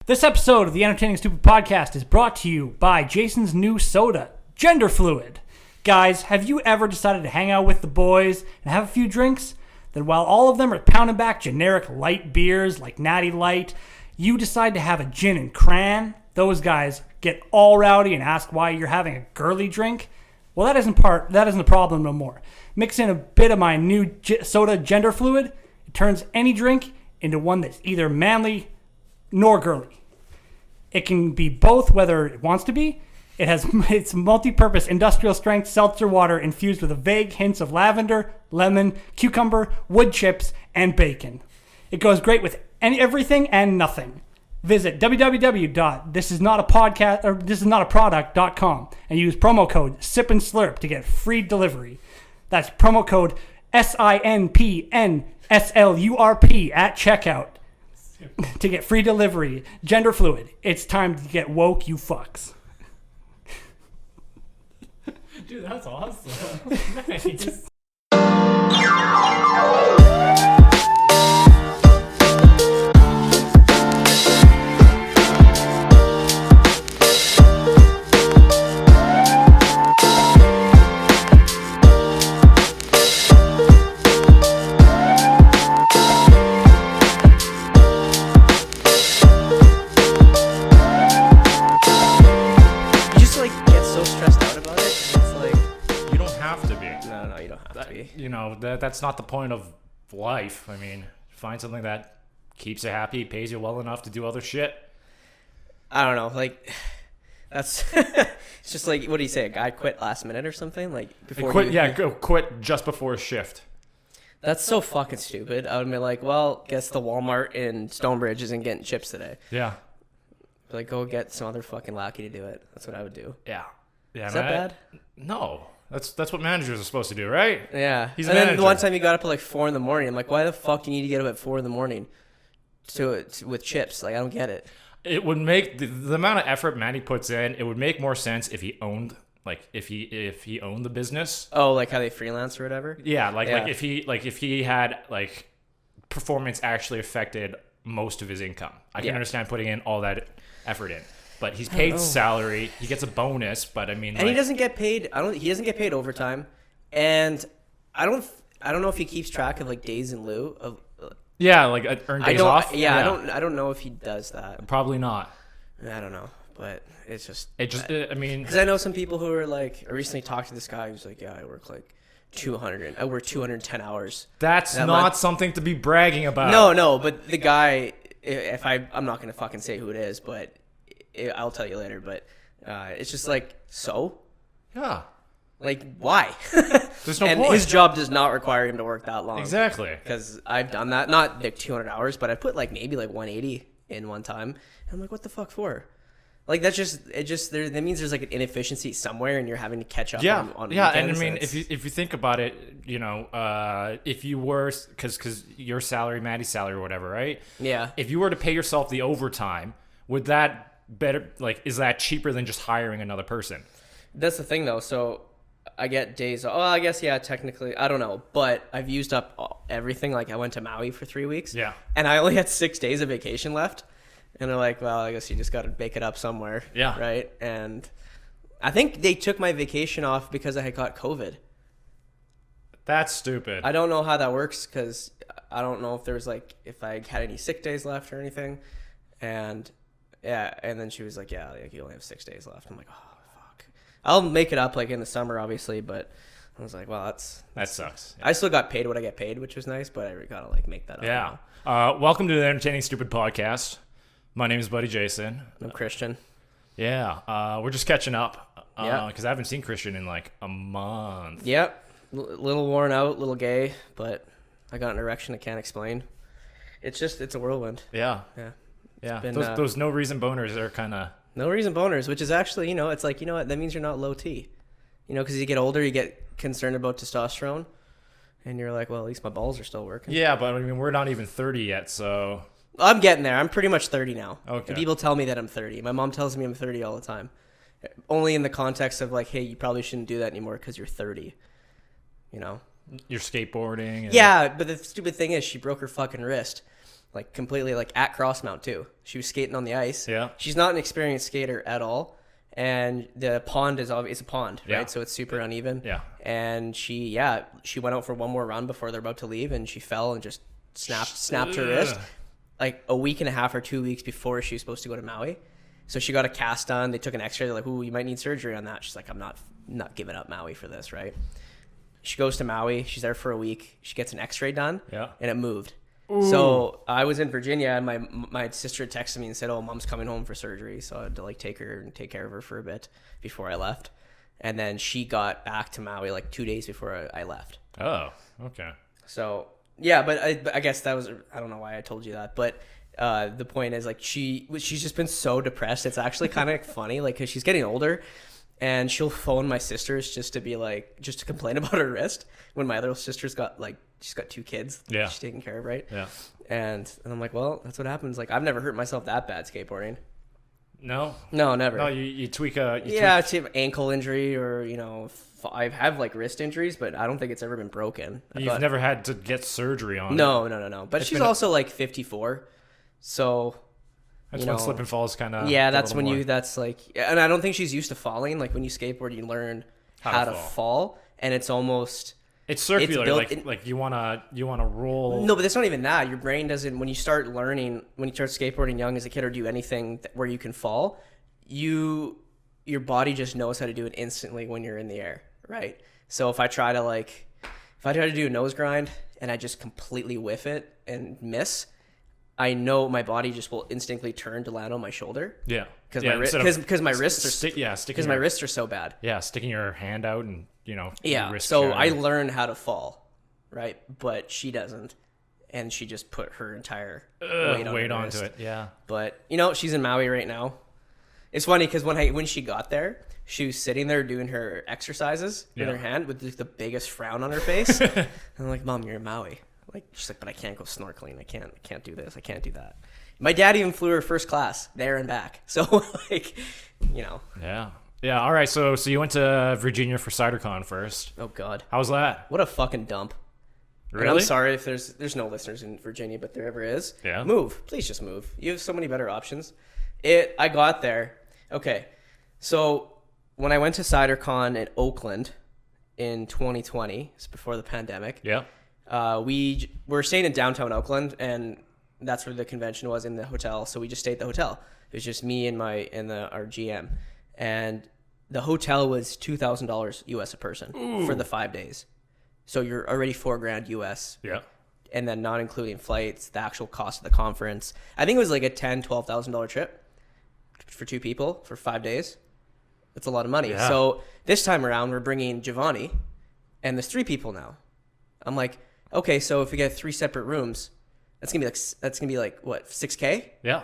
This episode of the Entertaining Stupid Podcast is brought to you by Jayson's new soda, Gender Fluid. Guys, have you ever decided to hang out with the boys and have a few drinks? Then while all of them are pounding back generic light beers like Natty Light, you decide to have a gin and cran. Those guys get all rowdy and ask why you're having a girly drink. Well, that isn't the problem no more. Mix in a bit of my new soda, Gender Fluid. It turns any drink into one that's either manly nor girly. It can be both whether it wants to be. It's multi-purpose industrial strength seltzer water infused with a vague hints of lavender, lemon, cucumber, wood chips, and bacon. It goes great with everything and nothing. Visit www.thisisnotapodcast.com and use promo code SIP and SLURP to get free delivery. That's promo code SINPNSLURP at checkout to get free delivery. Gender Fluid. It's time to get woke, you fucks. Dude, that's awesome. Nice. That's not the point of life. I mean, find something that keeps you happy, pays you well enough to do other shit. I don't know, that's it's just like, what do you say, a guy quit last minute or something, quit just before his shift. That's so fucking stupid. I would be like, well, guess the Walmart in Stonebridge isn't getting chips today. Yeah, go get some other fucking lackey to do it. That's what I would do. Yeah. Is that bad? No. That's what managers are supposed to do, right? Yeah. He's and a then manager. the one time you got up at 4 a.m. I'm like, why the fuck do you need to get up at 4 a.m. with chips? I don't get it. It would make the amount of effort Matty puts in. It would make more sense if he owned, if he owned the business. Oh, like how they freelance or whatever. Yeah. If he had performance actually affected most of his income. I can understand putting in all that effort in. But he's paid salary. He gets a bonus, but I mean, and he doesn't get paid. He doesn't get paid overtime, and I don't know if he keeps track of days in lieu of. Earned days off. Yeah, I don't know if he does that. Probably not. I don't know, but it's just. I mean, because I know some people who are I recently talked to this guy who's like, yeah, I work 200. I work 210 hours. That's not something to be bragging about. No, but the guy, I'm not gonna fucking say who it is, but. I'll tell you later, but it's just so? Yeah. Why? There's no point. His job does not require him to work that long. Exactly. Because I've done that. Not 200 hours, but I put maybe 180 in one time. And I'm like, what the fuck for? That means there's an inefficiency somewhere and you're having to catch up on yeah, weekends. and I mean, if you think about it, if you were, because your salary, Matty's salary or whatever, right? Yeah. If you were to pay yourself the overtime, would that better is that cheaper than just hiring another person? That's the thing though. So I get days. Oh, I guess technically I don't know, but I've used up everything. I went to Maui for 3 weeks. Yeah. And I only had 6 days of vacation left, and they're like, well, I guess you just got to bake it up somewhere. Yeah. Right. And I think they took my vacation off because I had got COVID. That's stupid. I don't know how that works because I don't know if there's if I had any sick days left or anything, and. Yeah, and then she was like, yeah, you only have 6 days left. I'm like, oh, fuck. I'll make it up, in the summer, obviously, but I was like, well, that sucks. Yeah. I still got paid what I get paid, which was nice, but I gotta, make that up. Yeah. Welcome to the Entertaining Stupid Podcast. My name is Buddy Jayson. I'm Christian. Yeah, we're just catching up. Yeah. Because I haven't seen Christian in, a month. Yep. Little worn out, little gay, but I got an erection I can't explain. It's a whirlwind. Yeah. Yeah. Yeah, been, those no reason boners are kind of... No reason boners, which is actually, it's you know what, that means you're not low T. Because you get older, you get concerned about testosterone, and you're like, well, at least my balls are still working. Yeah, but I mean, we're not even 30 yet, so... I'm getting there. I'm pretty much 30 now. Okay. And people tell me that I'm 30. My mom tells me I'm 30 all the time. Only in the context of hey, you probably shouldn't do that anymore because you're 30. You're skateboarding. Yeah, but the stupid thing is she broke her fucking wrist. like completely like at crossmount too. She was skating on the ice. Yeah. She's not an experienced skater at all. And the pond is obviously, it's a pond, right? Yeah. So it's super uneven. Yeah. And she went out for one more run before they're about to leave, and she fell and just snapped her wrist like a week and a half or 2 weeks before she was supposed to go to Maui. So she got a cast done. They took an X-ray. They're like, "Ooh, you might need surgery on that." She's like, "I'm not giving up Maui for this, right?" She goes to Maui. She's there for a week. She gets an X-ray done. Yeah. And it moved. Ooh. So I was in Virginia, and my sister texted me and said, "Oh, mom's coming home for surgery." So I had to like take her and take care of her for a bit before I left. And then she got back to Maui like 2 days before I left. Oh, okay. So yeah, but I guess that was, I don't know why I told you that, but the point is like she's just been so depressed. It's actually kind of funny, like, because she's getting older, and she'll phone my sisters just to complain about her wrist when my other sister's got like, she's got 2 kids. Yeah. She's taking care of, right? Yeah. And I'm like, well, that's what happens. Like, I've never hurt myself that bad skateboarding. No, never. No, you tweak It's an ankle injury, or I have like wrist injuries, but I don't think it's ever been broken. You've never had to get surgery on it. No. But she's also like 54, so that's when slip and falls kind of. Yeah, that's when that's like, and I don't think she's used to falling. Like when you skateboard, you learn how to fall, and it's almost. It's circular, like you wanna roll. No, but it's not even that. Your brain doesn't. When you start skateboarding young as a kid, or do anything where you can fall, your body just knows how to do it instantly when you're in the air, right? So if I try to do a nose grind and I just completely whiff it and miss, I know my body just will instinctively turn to land on my shoulder. Yeah, because my wrists are my wrists are so bad. Yeah, sticking your hand out and yeah. So I learned how to fall, right? But she doesn't, and she just put her entire weight onto it. Yeah. But she's in Maui right now. It's funny because when she got there, she was sitting there doing her exercises with her hand with the biggest frown on her face. And I'm like, "Mom, you're in Maui." Like, she's like, "But I can't go snorkeling. I can't do this. I can't do that." My dad even flew her first class there and back. So like, Yeah. Yeah. All right. So you went to Virginia for CiderCon first. Oh God. How was that? What a fucking dump. Really? And I'm sorry if there's no listeners in Virginia, but there ever is. Yeah. Move. Please just move. You have so many better options. I got there. Okay. So when I went to CiderCon in Oakland in 2020, it's before the pandemic. Yeah. We were staying in downtown Oakland, and that's where the convention was, in the hotel. So we just stayed at the hotel. It was just me and our GM, and the hotel was $2,000 US a person for the 5 days. So you're already $4,000 US. Yeah. And then not including flights, the actual cost of the conference. I think it was like a $10,000-$12,000 trip for 2 people for 5 days. That's a lot of money. Yeah. So this time around, we're bringing Giovanni, and there's 3 people now. I'm like, okay, so if we get 3 separate rooms, that's gonna be like what, $6,000? Yeah.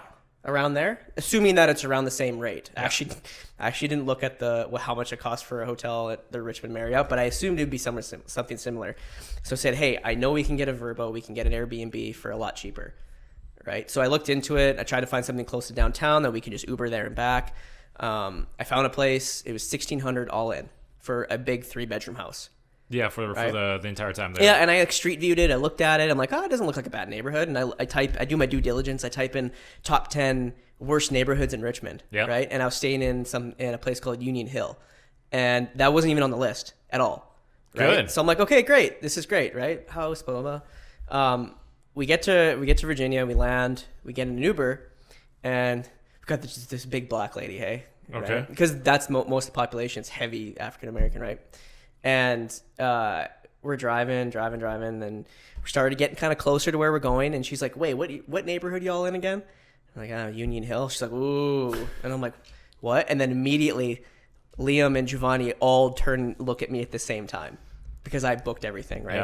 Around there, assuming that it's around the same rate. Yeah. I actually didn't look at how much it cost for a hotel at the Richmond Marriott, but I assumed it'd be something similar. So I said, hey, I know we can get a Vrbo, we can get an Airbnb for a lot cheaper, right? So I looked into it. I tried to find something close to downtown that we could just Uber there and back. I found a place. It was $1,600 all in for a big 3-bedroom house. Yeah, for the entire time there. Yeah, and I street viewed it. I looked at it. I'm like, it doesn't look like a bad neighborhood. And I do my due diligence. I type in top 10 worst neighborhoods in Richmond. Yeah. Right. And I was staying in a place called Union Hill, and that wasn't even on the list at all. Right? Good. So I'm like, okay, great. This is great, right? House, blah blah blah. We get to Virginia. We land. We get in an Uber, and we've got this big black lady. Hey. Okay. Right? Because that's most of the population is heavy African American, right? And we're driving, and we started getting kind of closer to where we're going. And she's like, wait, what neighborhood y'all in again? I'm like, Union Hill. She's like, ooh. And I'm like, what? And then immediately Liam and Giovanni all turn and look at me at the same time because I booked everything, right? Yeah.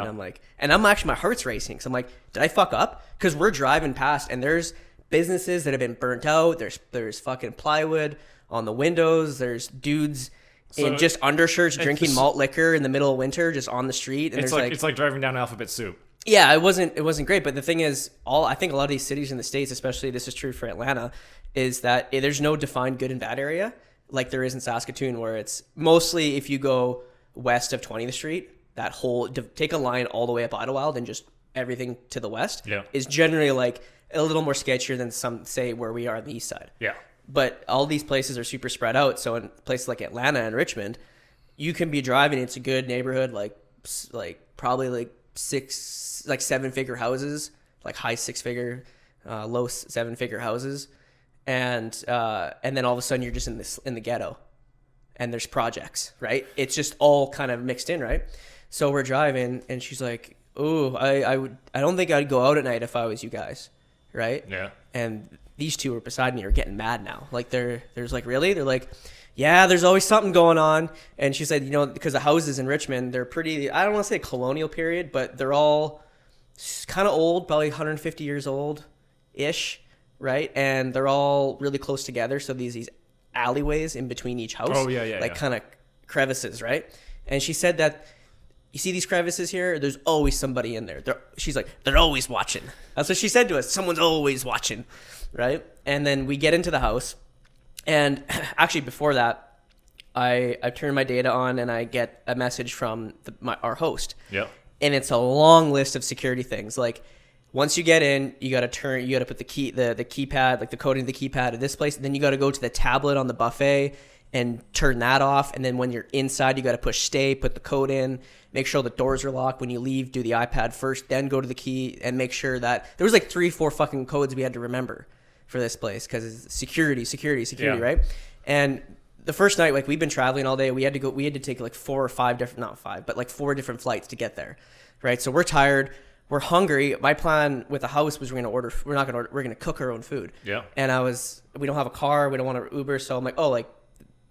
And I'm like, my heart's racing. So I'm like, did I fuck up? Because we're driving past, and there's businesses that have been burnt out. There's fucking plywood on the windows. There's dudes in just undershirts drinking malt liquor in the middle of winter just on the street. And it's like driving down Alphabet Soup. Yeah, it wasn't great. But the thing is, I think a lot of these cities in the States, especially this is true for Atlanta, is that there's no defined good and bad area like there is in Saskatoon, where it's mostly if you go west of 20th Street, take a line all the way up Idlewild and just everything to the west is generally like a little more sketchier than some say where we are on the east side. Yeah. But all these places are super spread out. So in places like Atlanta and Richmond, you can be driving. It's a good neighborhood, like probably like 7-figure houses, like high 6-figure, low 7-figure houses, and then all of a sudden you're just in the ghetto, and there's projects, right? It's just all kind of mixed in, right? So we're driving, and she's like, "Oh, I don't think I'd go out at night if I was you guys, right?" Yeah. And these two are beside me are getting mad now. Like there's like, really? They're like, yeah, there's always something going on. And she said, because the houses in Richmond, they're pretty, I don't want to say colonial period, but they're all kind of old, probably 150 years old-ish, right? And they're all really close together. So these alleyways in between each house. Oh, yeah. Like kind of crevices, right? And she said that, you see these crevices here? There's always somebody in there. She's like, they're always watching. That's what she said to us. Someone's always watching, right? And then we get into the house. And actually, before that, I turn my data on and I get a message from our host. Yep. And it's a long list of security things. Like, once you get in, you got to put the keypad, like the coding of the keypad at this place. And then you got to go to the tablet on the buffet and turn that off. And then when you're inside, you got to push stay, put the code in, make sure the doors are locked. When you leave, do the iPad first, then go to the key and make sure that there was like 3-4 fucking codes we had to remember for this place because it's security, yeah. Right? And the first night, like we've been traveling all day, we had to take like 4 or 5 different, not 5, but like 4 different flights to get there, right? So we're tired, we're hungry. My plan with the house was we're gonna cook our own food. Yeah. And we don't have a car, we don't want to Uber, so I'm like, oh, like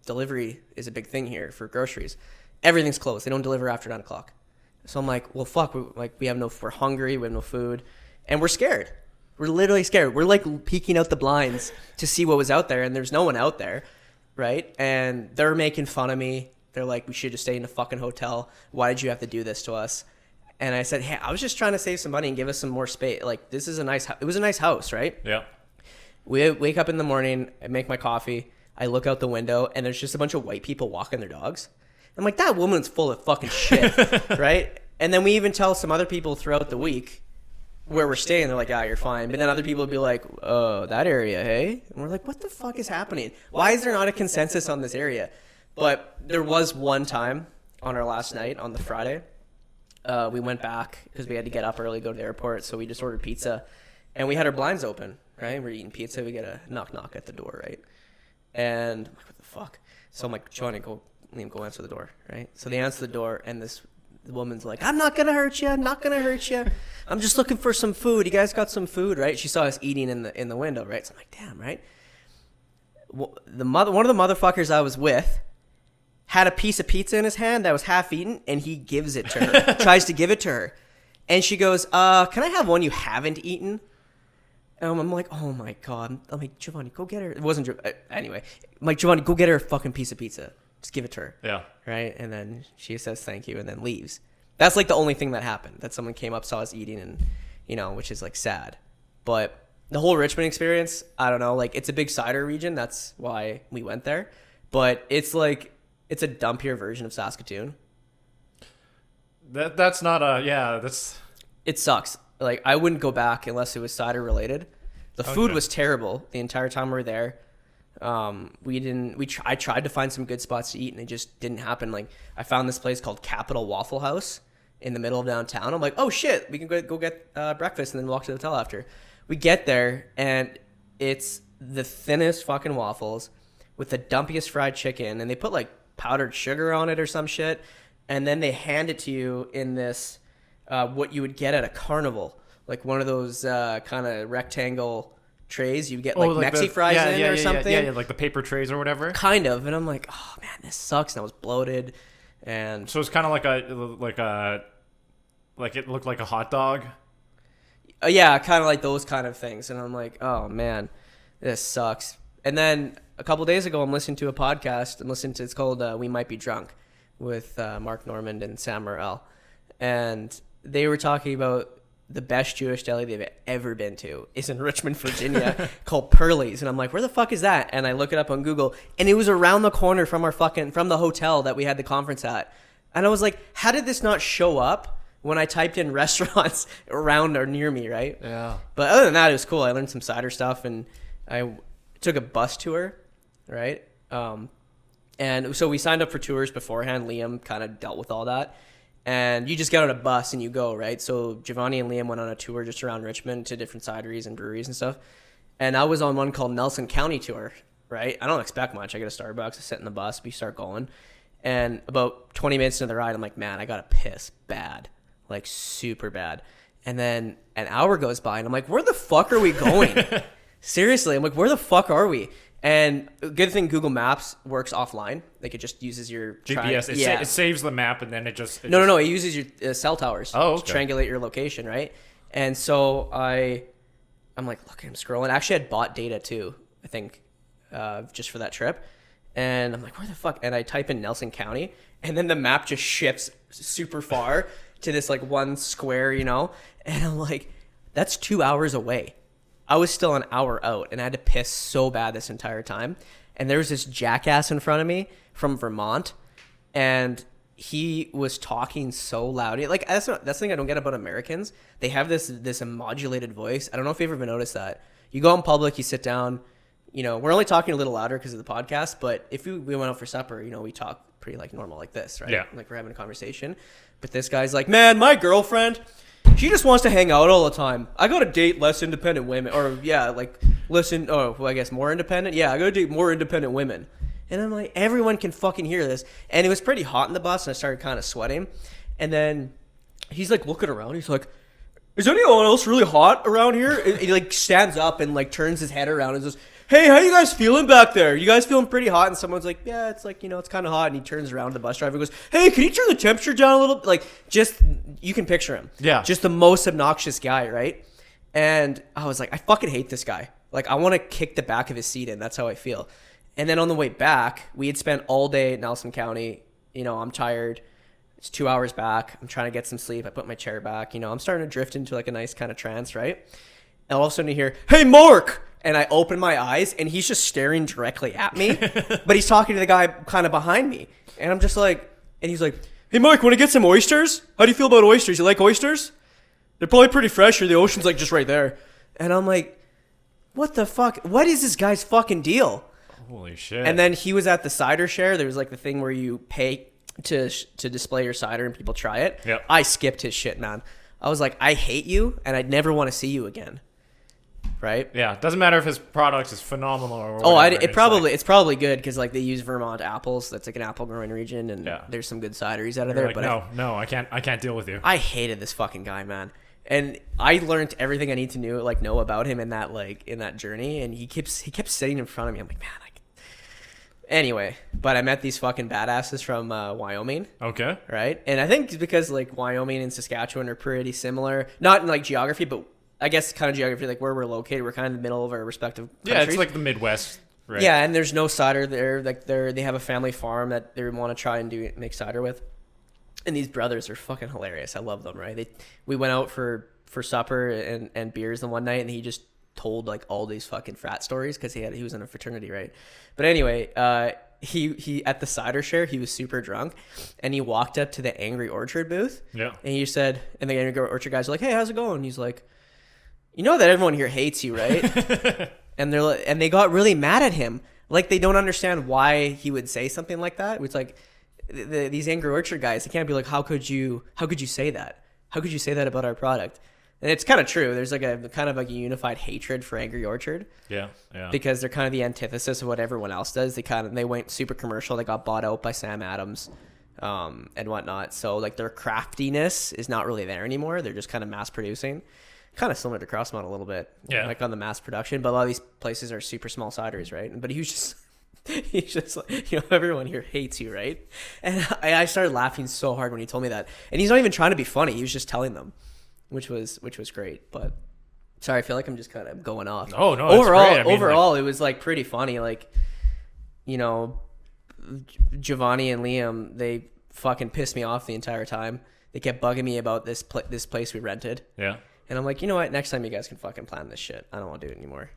delivery is a big thing here for groceries. Everything's closed. They don't deliver after 9 o'clock. So I'm like, well, fuck. We're hungry. We have no food, and we're scared. We're literally scared. We're like peeking out the blinds to see what was out there, and there's no one out there, right? And they're making fun of me. They're like, we should just stay in a fucking hotel. Why did you have to do this to us? And I said, hey, I was just trying to save some money and give us some more space. Like, it was a nice house, right? Yeah. We wake up in the morning, I make my coffee, I look out the window, and there's just a bunch of white people walking their dogs. I'm like, that woman's full of fucking shit, right? And then we even tell some other people throughout the week where we're staying. They're like, yeah, you're fine. But then other people would be like, oh, that area, hey? And we're like, what the fuck is happening? Why is there not a consensus on this area? But there was one time on our last night, on the Friday, we went back because we had to get up early, go to the airport. So we just ordered pizza. And we had our blinds open, right? We're eating pizza. We get a knock at the door, right? And I'm like, what the fuck? So I'm like, Johnny, go answer the door, right? So they answer the door, and the woman's like, I'm not gonna hurt you. I'm just looking for some food. You guys got some food, right? She saw us eating in the window, right? So I'm like, damn, right? One of the motherfuckers I was with had a piece of pizza in his hand that was half eaten, and he gives it to her, tries to give it to her, and she goes, can I have one you haven't eaten? And I'm like, oh my god. I'm like, Giovanni, go get her. It wasn't anyway. I'm like, Giovanni, go get her a fucking piece of pizza. Just give it to her. Yeah. Right? And then she says thank you and then leaves. That's like the only thing that happened. That someone came up, saw us eating, and, which is like sad. But the whole Richmond experience, I don't know. Like, it's a big cider region. That's why we went there. But it's like, it's a dumpier version of Saskatoon. That's not that's... It sucks. Like, I wouldn't go back unless it was cider related. The food was terrible the entire time we were there. I tried to find some good spots to eat, and it just didn't happen. Like, I found this place called Capital Waffle House in the middle of downtown. I'm like, oh shit, we can go get breakfast and then walk to the hotel after. We get there, and it's the thinnest fucking waffles with the dumpiest fried chicken, and they put like powdered sugar on it or some shit, and then they hand it to you in this what you would get at a carnival, like one of those kind of rectangle trays. You get like Mexi fries or something. Yeah, like the paper trays or whatever. Kind of. And I'm like, oh man, this sucks. And I was bloated. And so it's kind of like it looked like a hot dog. Yeah, kind of like those kind of things. And I'm like, oh man, this sucks. And then a couple days ago, I'm listening to a podcast. It's called We Might Be Drunk with Mark Normand and Sam Morrell. And they were talking about the best Jewish deli they've ever been to is in Richmond, Virginia, called Pearlie's. And I'm like, where the fuck is that? And I look it up on Google, and it was around the corner from from the hotel that we had the conference at. And I was like, how did this not show up when I typed in restaurants around or near me, right? Yeah. But other than that, it was cool. I learned some cider stuff, and I took a bus tour, right? And so we signed up for tours beforehand. Liam kind of dealt with all that. And you just get on a bus and you go, right? So Giovanni and Liam went on a tour just around Richmond to different cideries and breweries and stuff. And I was on one called Nelson County Tour, right? I don't expect much. I get a Starbucks, I sit in the bus, we start going. And about 20 minutes into the ride, I'm like, man, I got to piss bad, like super bad. And then an hour goes by and I'm like, where the fuck are we going? Seriously, I'm like, where the fuck are we? And good thing Google Maps works offline. Like it just uses your GPS. It saves the map and then it just... No. It uses your cell towers to okay. triangulate your location, right? And so I'm like, look, I'm scrolling. Actually, I had bought data too, I think, just for that trip. And I'm like, where the fuck? And I type in Nelson County, and then the map just shifts super far to this like one square, you know? And I'm like, that's 2 hours away. I was still an hour out, and I had to piss so bad this entire time. And there was this jackass in front of me from Vermont, and he was talking so loud. Like that's the thing I don't get about Americans. They have this modulated voice. I don't know if you've ever noticed that. You go in public, you sit down. You know, we're only talking a little louder because of the podcast, but if we went out for supper, you know, we talk pretty like normal like this, right? Yeah. Like we're having a conversation. But this guy's like, man, my girlfriend, she just wants to hang out all the time. I got to date less independent women. Or, yeah, like, I guess more independent? Yeah, I got to date more independent women. And I'm like, everyone can fucking hear this. And it was pretty hot in the bus, and I started kind of sweating. And then he's, like, looking around. He's like, is anyone else really hot around here? And he, like, stands up and, like, turns his head around and says, hey, how you guys feeling back there? You guys feeling pretty hot? And someone's like, yeah, it's like, you know, it's kind of hot. And he turns around to the bus driver and goes, hey, can you turn the temperature down a little? Like, just, you can picture him. Yeah. Just the most obnoxious guy, right? And I was like, I fucking hate this guy. Like, I want to kick the back of his seat in. That's how I feel. And then on the way back, we had spent all day at Nelson County. You know, I'm tired. It's 2 hours back. I'm trying to get some sleep. I put my chair back. You know, I'm starting to drift into like a nice kind of trance, right? And all of a sudden you hear, hey, Mark! And I open my eyes, and he's just staring directly at me. But he's talking to the guy kind of behind me. And I'm just like, and he's like, hey, Mike, want to get some oysters? How do you feel about oysters? You like oysters? They're probably pretty fresh, or the ocean's like just right there. And I'm like, what the fuck? What is this guy's fucking deal? Holy shit. And then he was at the cider share. There was like the thing where you pay to display your cider and people try it. Yep. I skipped his shit, man. I was like, I hate you, and I'd never want to see you again. Right? Yeah, doesn't matter if his product is phenomenal or whatever. It's probably good because like they use Vermont apples. That's like an apple growing region, and there's some good cideries out of there. Like, but no, I can't deal with you. I hated this fucking guy, man. And I learned everything I need to know about him in that journey. And he kept sitting in front of me. I'm like, man, anyway. But I met these fucking badasses from Wyoming. Okay. Right, and I think it's because like Wyoming and Saskatchewan are pretty similar, not in like geography, but I guess kind of geography, like where we're located, we're kind of in the middle of our respective countries. Yeah, it's like the Midwest, right? Yeah, and there's no cider there. Like they have a family farm that they want to try and make cider with. And these brothers are fucking hilarious. I love them, right? We went out for supper and beers the one night, and he just told like all these fucking frat stories because he was in a fraternity, right? But anyway, he at the cider share, he was super drunk, and he walked up to the Angry Orchard booth. Yeah. And he said, and the Angry Orchard guys are like, hey, how's it going? And he's like, you know that everyone here hates you, right? and they got really mad at him. Like they don't understand why he would say something like that. It's like these Angry Orchard guys, they can't be like, how could you say that? How could you say that about our product? And it's kind of true. There's like a kind of like a unified hatred for Angry Orchard. Yeah. Because they're kind of the antithesis of what everyone else does. They went super commercial. They got bought out by Sam Adams, and whatnot. So like their craftiness is not really there anymore. They're just kind of mass producing. Kind of similar to Crossmont a little bit, like on the mass production, but a lot of these places are super small ciders, right? But he's just like, you know, everyone here hates you, right? And I started laughing so hard when he told me that, and he's not even trying to be funny; he was just telling them, which was great. But sorry, I feel like I'm just kind of going off. Oh no, overall, it was like pretty funny. Like, you know, Giovanni and Liam, they fucking pissed me off the entire time. They kept bugging me about this place we rented. Yeah. And I'm like, you know what? Next time you guys can fucking plan this shit. I don't want to do it anymore.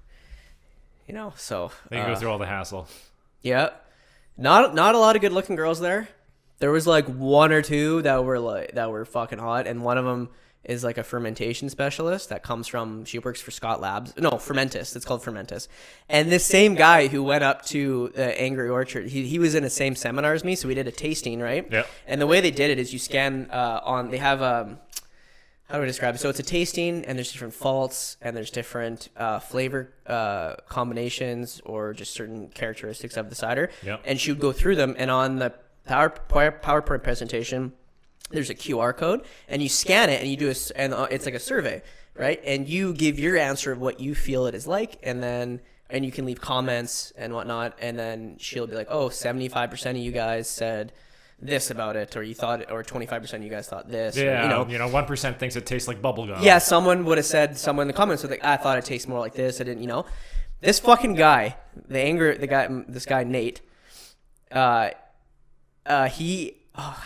You know, so they can go through all the hassle. Yeah, not a lot of good looking girls there. There was like one or two that were fucking hot, and one of them is like a fermentation specialist that comes from. She works for Scott Labs. No, Fermentus. It's called Fermentus. And this same guy who went up to Angry Orchard, he was in the same seminar as me, so we did a tasting, right? Yeah. And the way they did it is you scan on. They have how do I describe it? So it's a tasting, and there's different faults, and there's different flavor combinations or just certain characteristics of the cider. Yeah. And she would go through them, and on the PowerPoint presentation, there's a QR code, and you scan it, and you do it's like a survey, right? And you give your answer of what you feel it is like, and you can leave comments and whatnot, and then she'll be like, oh, 75% of you guys said this about it, or you thought it, or 25% of you guys thought this. Yeah, or, 1% thinks it tastes like bubblegum. Yeah, someone would have said, someone in the comments was like, I thought it tastes more like this. I didn't, This fucking guy, this guy Nate, how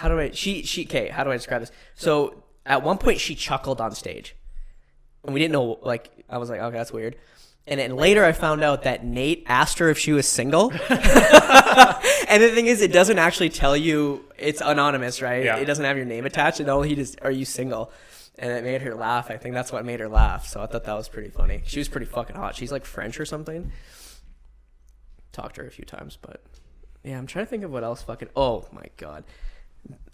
do I describe this? So at one point she chuckled on stage, and we didn't know, I was like, okay, that's weird. And then later I found out that Nate asked her if she was single. And the thing is, it doesn't actually tell you, it's anonymous, right? Yeah. It doesn't have your name attached. And he just, are you single? And it made her laugh. I think that's what made her laugh. So I thought that was pretty funny. She was pretty fucking hot. She's like French or something. Talked to her a few times, but yeah, I'm trying to think of what else fucking, oh my God.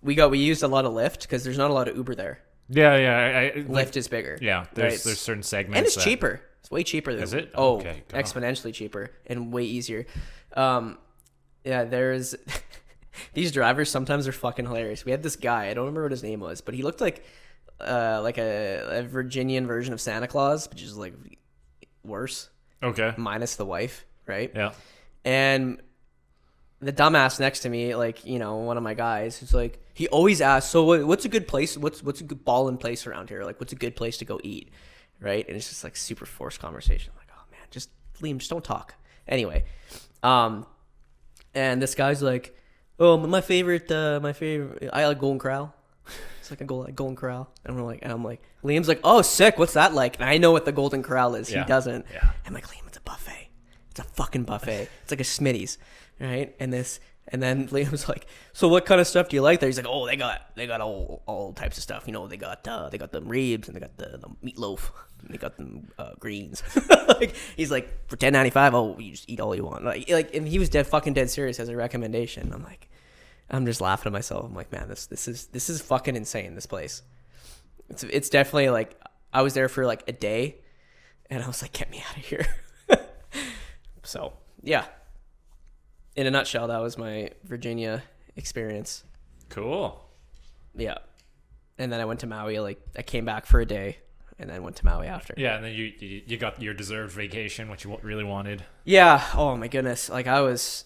We used a lot of Lyft because there's not a lot of Uber there. Yeah. Lyft is bigger. Yeah, there's certain segments. And it's cheaper. It's way cheaper. Is it? Oh, okay, exponentially cheaper and way easier. Yeah, there's these drivers sometimes are fucking hilarious. We had this guy, I don't remember what his name was, but he looked like a Virginian version of Santa Claus, which is like worse. Okay. Minus the wife, right? Yeah. And the dumbass next to me, one of my guys, who's like, he always asks, so what's a good place? What's a good ballin' place around here? Like, what's a good place to go eat? Right? And it's just like super forced conversation. I'm like, oh man, Liam, just don't talk. Anyway, and this guy's like, oh, my favorite, I like Golden Corral. It's like a Golden Corral. And I'm like, Liam's like, oh, sick. What's that like? And I know what the Golden Corral is. Yeah. He doesn't. Yeah. I'm like, Liam, it's a buffet. It's a fucking buffet. It's like a Smitty's, right? And then Liam's like, so what kind of stuff do you like there? He's like, oh, they got all types of stuff. They got the ribs, and they got the meatloaf, and they got the greens. He's like, for $10.95, oh, you just eat all you want. And he was dead serious as a recommendation. I'm just laughing at myself. I'm like, man, this is fucking insane. This place. It's definitely like, I was there for like a day, and I was like, get me out of here. So yeah. In a nutshell, that was my Virginia experience. Cool. Yeah. And then I went to Maui. I came back for a day and then went to Maui after. Yeah, and then you got your deserved vacation, what you really wanted. Yeah. Oh my goodness. I was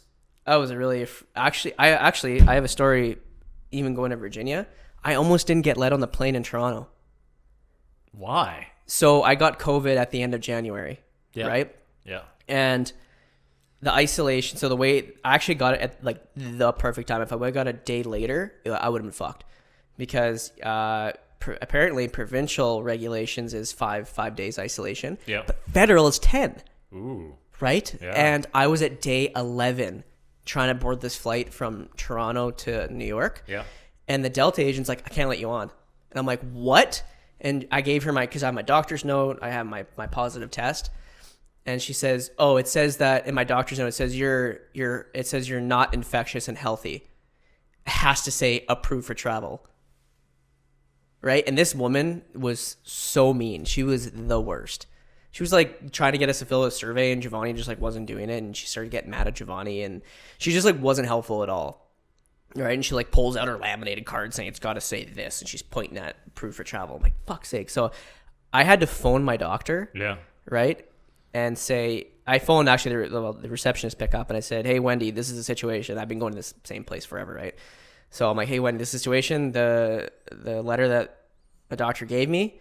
really, actually, I have a story even going to Virginia. I almost didn't get let on the plane in Toronto. Why? So I got COVID at the end of January. Yeah. Right? Yeah. And the isolation, so the way I actually got it at the perfect time. If I would have got a day later, I would have been fucked, because apparently provincial regulations is five days isolation. Yeah. But federal is 10. Ooh. Right? Yeah. And I was at day 11 trying to board this flight from Toronto to New York. Yeah. And the Delta agent's like, I can't let you on. And I'm like, what? And I gave her because I have my doctor's note, I have my positive test. And she says, "Oh, it says that in my doctor's note. It says you're not infectious and healthy. It has to say approved for travel." Right? And this woman was so mean. She was the worst. She was like trying to get us to fill a survey, and Giovanni just wasn't doing it. And she started getting mad at Giovanni, and she just wasn't helpful at all. Right? And she pulls out her laminated card saying it's got to say this, and she's pointing at approved for travel. I'm like, fuck's sake. So I had to phone my doctor. Yeah. Right? And say, I phoned actually the receptionist pick up, and I said, hey, Wendy, this is the situation. I've been going to this same place forever, right? So I'm like, hey, Wendy, this situation, the letter that a doctor gave me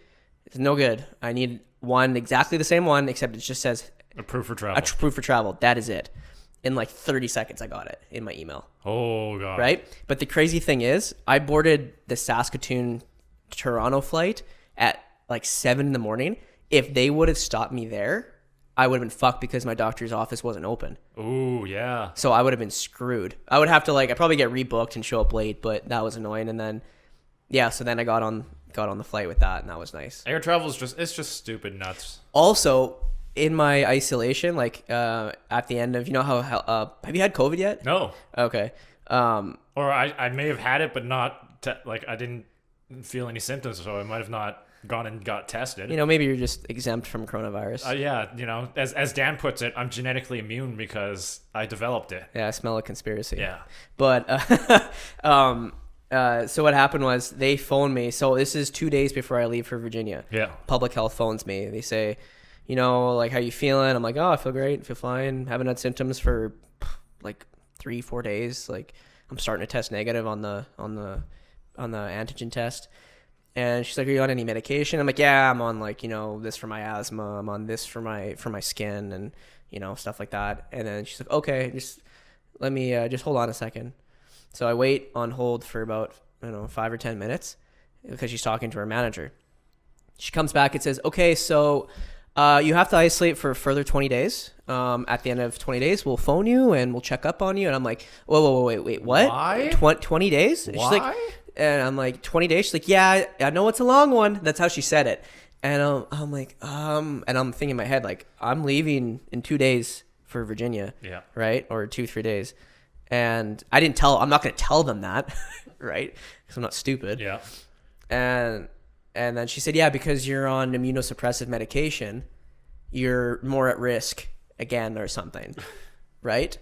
is no good. I need one, exactly the same one, except it just says approved for travel. Approved for travel. That is it. In 30 seconds, I got it in my email. Oh, God. Right? But the crazy thing is, I boarded the Saskatoon-Toronto flight at 7 in the morning. If they would have stopped me there, I would have been fucked because my doctor's office wasn't open. Ooh, yeah. So I would have been screwed. I would have to I'd probably get rebooked and show up late, but that was annoying. And then, yeah, so then I got on the flight with that, and that was nice. Air travel is just stupid nuts. Also, in my isolation, at the end of, how have you had COVID yet? No. Okay. Or I may have had it, but not I didn't feel any symptoms, so I might have not gone and got tested. Maybe you're just exempt from coronavirus. Yeah, as Dan puts it, I'm genetically immune because I developed it. Yeah, I smell a conspiracy. Yeah. But so what happened was they phoned me. So this is 2 days before I leave for Virginia. Yeah. Public health phones me. They say, how you feeling? I'm like, oh, I feel great. I feel fine. Haven't had symptoms for 3-4 days. I'm starting to test negative on the antigen test. And she's like, are you on any medication? I'm like, yeah, I'm on this for my asthma. I'm on this for my skin and, stuff like that. And then she's like, okay, just let me, just hold on a second. So I wait on hold for about, 5 or 10 minutes because she's talking to her manager. She comes back and says, okay, so you have to isolate for a further 20 days. At the end of 20 days, we'll phone you and we'll check up on you. And I'm like, whoa, wait, what? Why? 20 days? Why? She's like, and I'm like, 20 days? She's like, yeah, I know it's a long one. That's how she said it. And I'm like, and I'm thinking in my head, I'm leaving in 2 days for Virginia. Yeah. Right? Or 2-3 days. And I'm not going to tell them that, right? Because I'm not stupid. Yeah. And then she said, yeah, because you're on immunosuppressive medication, you're more at risk again or something, right?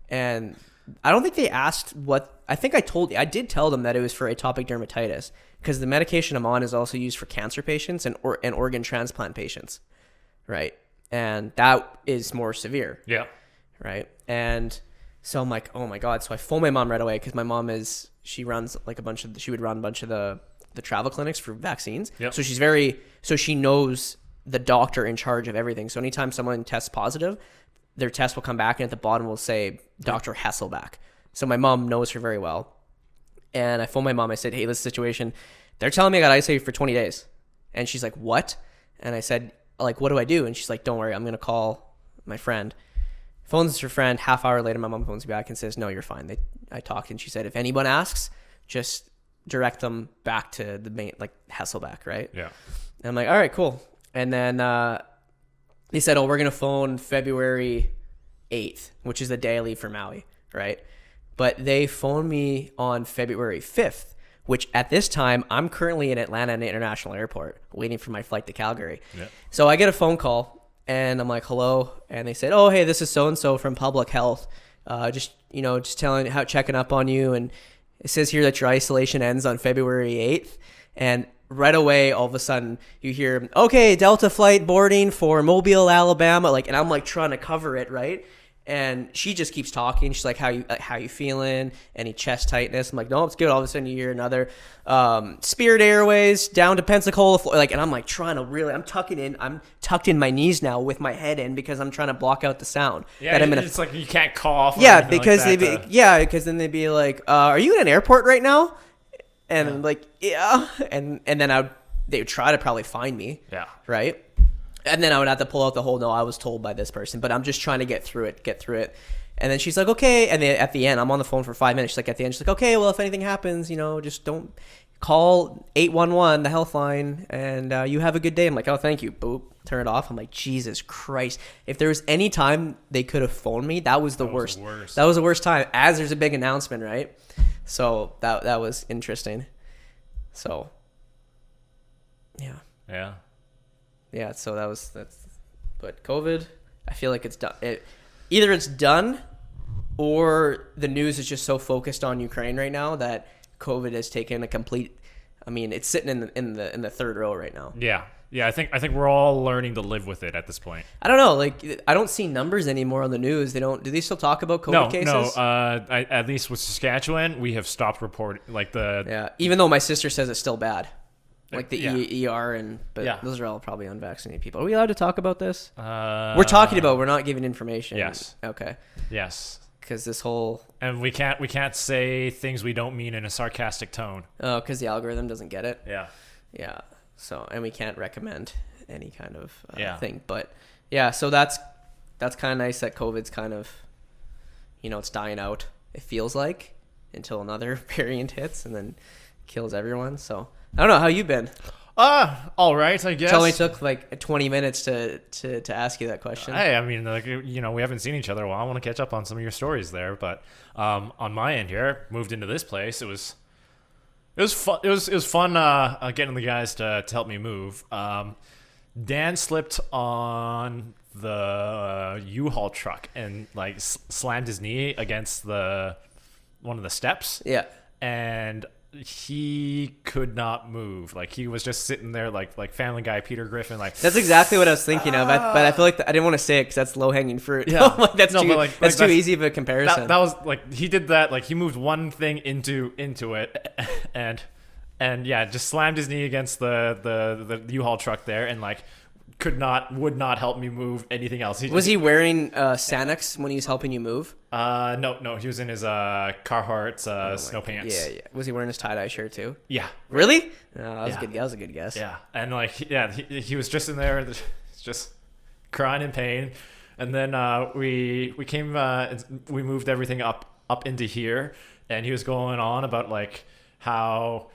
And I don't think they asked I did tell them that it was for atopic dermatitis because the medication I'm on is also used for cancer patients and organ transplant patients, right? And that is more severe. Yeah. Right? And so I'm like, oh my God. So I phone my mom right away because my mom she runs she would run a bunch of the travel clinics for vaccines. Yep. So she knows the doctor in charge of everything. So anytime someone tests positive, their test will come back and at the bottom will say Dr. Hasselback. So my mom knows her very well. And I phoned my mom. I said, hey, this situation, they're telling me I got isolated for 20 days. And she's like, what? And I said, what do I do? And she's like, don't worry, I'm going to call my friend. Phones her friend. Half hour later, my mom phones me back and says, no, you're fine. I talked and she said, if anyone asks, just direct them back to the main, Hasselback, right? Yeah. And I'm like, all right, cool. And then they said, oh, we're going to phone February 8th, which is the day I leave for Maui, right? But they phoned me on February 5th, which at this time, I'm currently in Atlanta International Airport waiting for my flight to Calgary. Yeah. So I get a phone call and I'm like, hello. And they said, oh, hey, this is so-and-so from public health. Just checking up on you. And it says here that your isolation ends on February 8th. And right away, all of a sudden, you hear, okay, Delta flight boarding for Mobile, Alabama. And I'm trying to cover it, right? And she just keeps talking. She's like, how you feeling? Any chest tightness? I'm like, no, it's good. All of a sudden, you hear another Spirit Airways down to Pensacola. And I'm trying to really, I'm tucked in my knees now with my head in because I'm trying to block out the sound. Yeah, it's you can't cough. Yeah, because because then they'd be like, are you in an airport right now? And I'm like, yeah. And then they would try to probably find me. Yeah. Right. And then I would have to pull out the whole, no, I was told by this person, but I'm just trying to get through it. And then she's like, okay. And then at the end, I'm on the phone for 5 minutes. She's like, at the end, she's like, okay, well, if anything happens, just don't call 811, the health line, and you have a good day. I'm like, oh, thank you. Boop. Turn it off. I'm like, Jesus Christ. If there was any time they could have phoned me, that was the worst. That was the worst time, as there's a big announcement, right? So that was interesting. So, yeah. Yeah. Yeah, so but COVID, I feel like it's done. Either it's done or the news is just so focused on Ukraine right now that COVID has taken a complete, it's sitting in the third row right now. Yeah. Yeah, I think we're all learning to live with it at this point. I don't know, I don't see numbers anymore on the news. Do they still talk about COVID cases? No, at least with Saskatchewan, we have stopped reporting even though my sister says it's still bad. ER those are all probably unvaccinated people. Are we allowed to talk about this? We're talking about. We're not giving information. Yes. Okay. Yes. Because this whole we can't say things we don't mean in a sarcastic tone. Oh, because the algorithm doesn't get it. Yeah. Yeah. So we can't recommend any kind of thing. But Yeah, so that's kind of nice that COVID's kind of, it's dying out. It feels like until another variant hits and then kills everyone. So I don't know how you been. All right, I guess. It only took like 20 minutes to ask you that question. Hey, I mean, we haven't seen each other a while. I want to catch up on some of your stories there, but on my end here, moved into this place. It was fun. It was fun getting the guys to help me move. Dan slipped on the U-Haul truck and like slammed his knee against one of the steps. Yeah, and he could not move. Like he was just sitting there like Family Guy Peter Griffin. Like that's exactly what I was thinking of. But I feel like I didn't want to say it because that's low hanging fruit. Yeah, like, that's too easy of a comparison. That was like he did that. Like he moved one thing into it, and yeah, just slammed his knee against the U-Haul truck there, and like would not help me move anything else. Was he wearing Sanex when he was helping you move? No, he was in his Carhartt snow pants. Yeah. Was he wearing his tie-dye shirt too? Yeah. Really? No, that was good. That was a good guess. Yeah, and like he was just in there, just crying in pain, and then we came we moved everything up into here, and he was going on about like how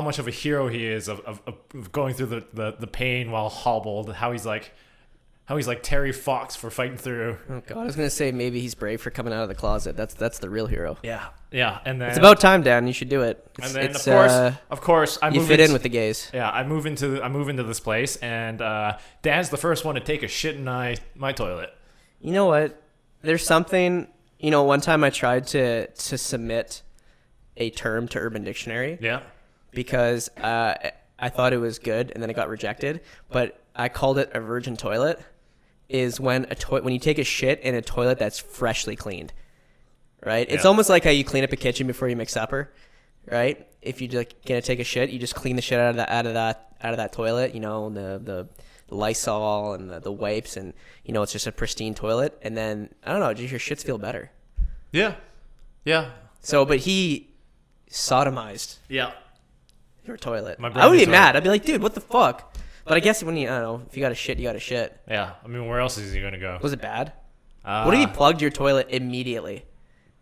much of a hero he is of going through the pain while hobbled, how he's like Terry Fox for fighting through. Oh God, I was gonna say maybe he's brave for coming out of the closet. That's the real hero. Yeah, and then it's about time, Dan. You should do it. And then of course, you fit in with the gays. Yeah, I move into this place, and Dan's the first one to take a shit in my toilet. You know what? There's something. One time I tried to submit a term to Urban Dictionary. Yeah. Because I thought it was good, and then it got rejected. But I called it a virgin toilet. Is when when you take a shit in a toilet that's freshly cleaned, right? It's almost like how you clean up a kitchen before you make supper, right? If you're like gonna take a shit, you just clean the shit out of that toilet. The Lysol and the wipes, and it's just a pristine toilet. And then I don't know, just your shits feel better. Yeah. So, but he sodomized. Yeah. Your toilet. I would be mad. I'd be like, dude, what the fuck? But I guess I don't know, if you got to shit, you got to shit. Yeah. I mean, where else is he gonna go? Was it bad? What if he plugged your toilet immediately?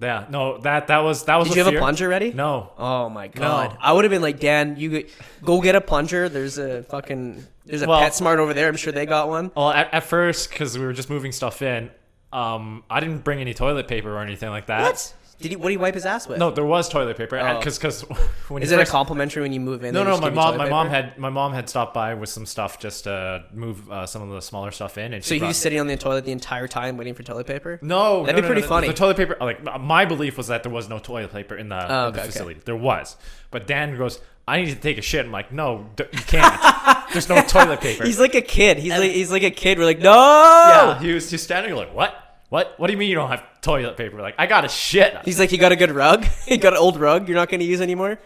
Yeah. No, that was. Did you have a plunger ready? No. Oh my God. No. I would have been like, Dan, you go get a plunger. There's a PetSmart over there. I'm sure they got one. Well, at first, because we were just moving stuff in, I didn't bring any toilet paper or anything like that. What? What do you wipe his ass with? No, there was toilet paper because when is it a complimentary when you move in? No, my mom had stopped by with some stuff just to move some of the smaller stuff in. And so he was sitting on the toilet the entire time waiting for toilet paper? No, that'd be pretty funny. The toilet paper, like my belief was that there was no toilet paper in the facility. Okay. There was, but Dan goes, I need to take a shit. I'm like, no, you can't. There's no toilet paper. He's like a kid. He's like a kid. We're like, no. Yeah, he was just standing there like, what? What do you mean you don't have toilet paper? Like, I got a shit. He's like, you got a good rug? You got an old rug you're not going to use anymore?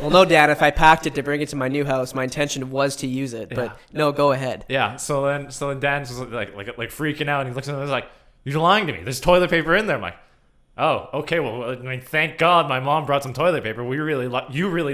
Well, no, Dad, if I packed it to bring it to my new house, my intention was to use it. But no, go ahead. Yeah, so then Dan's just like freaking out, and he looks at me and he's like, you're lying to me. There's toilet paper in there. I'm like, oh, okay, well, I mean, thank God my mom brought some toilet paper. You really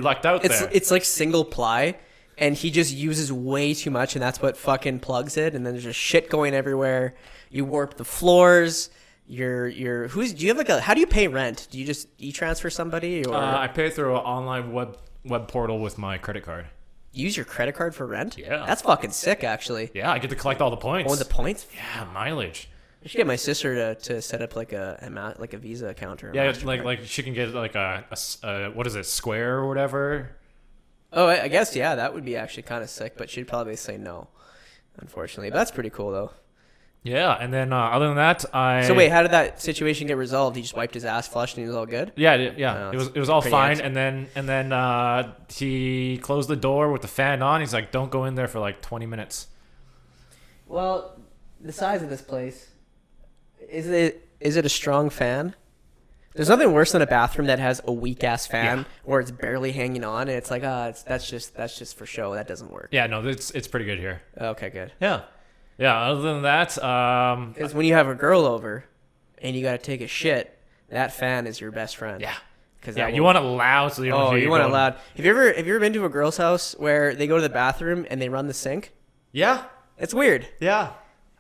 lucked out there. It's like single ply, and he just uses way too much, and that's what fucking plugs it, and then there's just shit going everywhere. You warp the floors. Do you have like how do you pay rent? Do you just e-transfer somebody? Or I pay through an online web portal with my credit card. You use your credit card for rent? Yeah. That's fucking sick, actually. Yeah, I get to collect all the points. Oh, the points? Yeah, mileage. I should get my sister to set up like a Visa account or like she can get like a what is it, Square or whatever. Oh, I guess that would be actually kind of sick, but she'd probably say no, unfortunately. But that's pretty cool though. Yeah, and then other than that, So wait, how did that situation get resolved? He just wiped his ass, flushed, and he was all good? Yeah. It was all fine, and then he closed the door with the fan on. He's like, "Don't go in there for like 20 minutes." Well, the size of this place, is it a strong fan? There's nothing worse than a bathroom that has a weak ass fan where it's barely hanging on, and it's like, that's just for show. That doesn't work. Yeah, no, it's pretty good here. Okay, good. Yeah. Other than that, because when you have a girl over and you got to take a shit, that fan is your best friend. Yeah. Because you want it loud so you don't hear you want it loud. Have you ever been to a girl's house where they go to the bathroom and they run the sink? Yeah. It's weird. Yeah.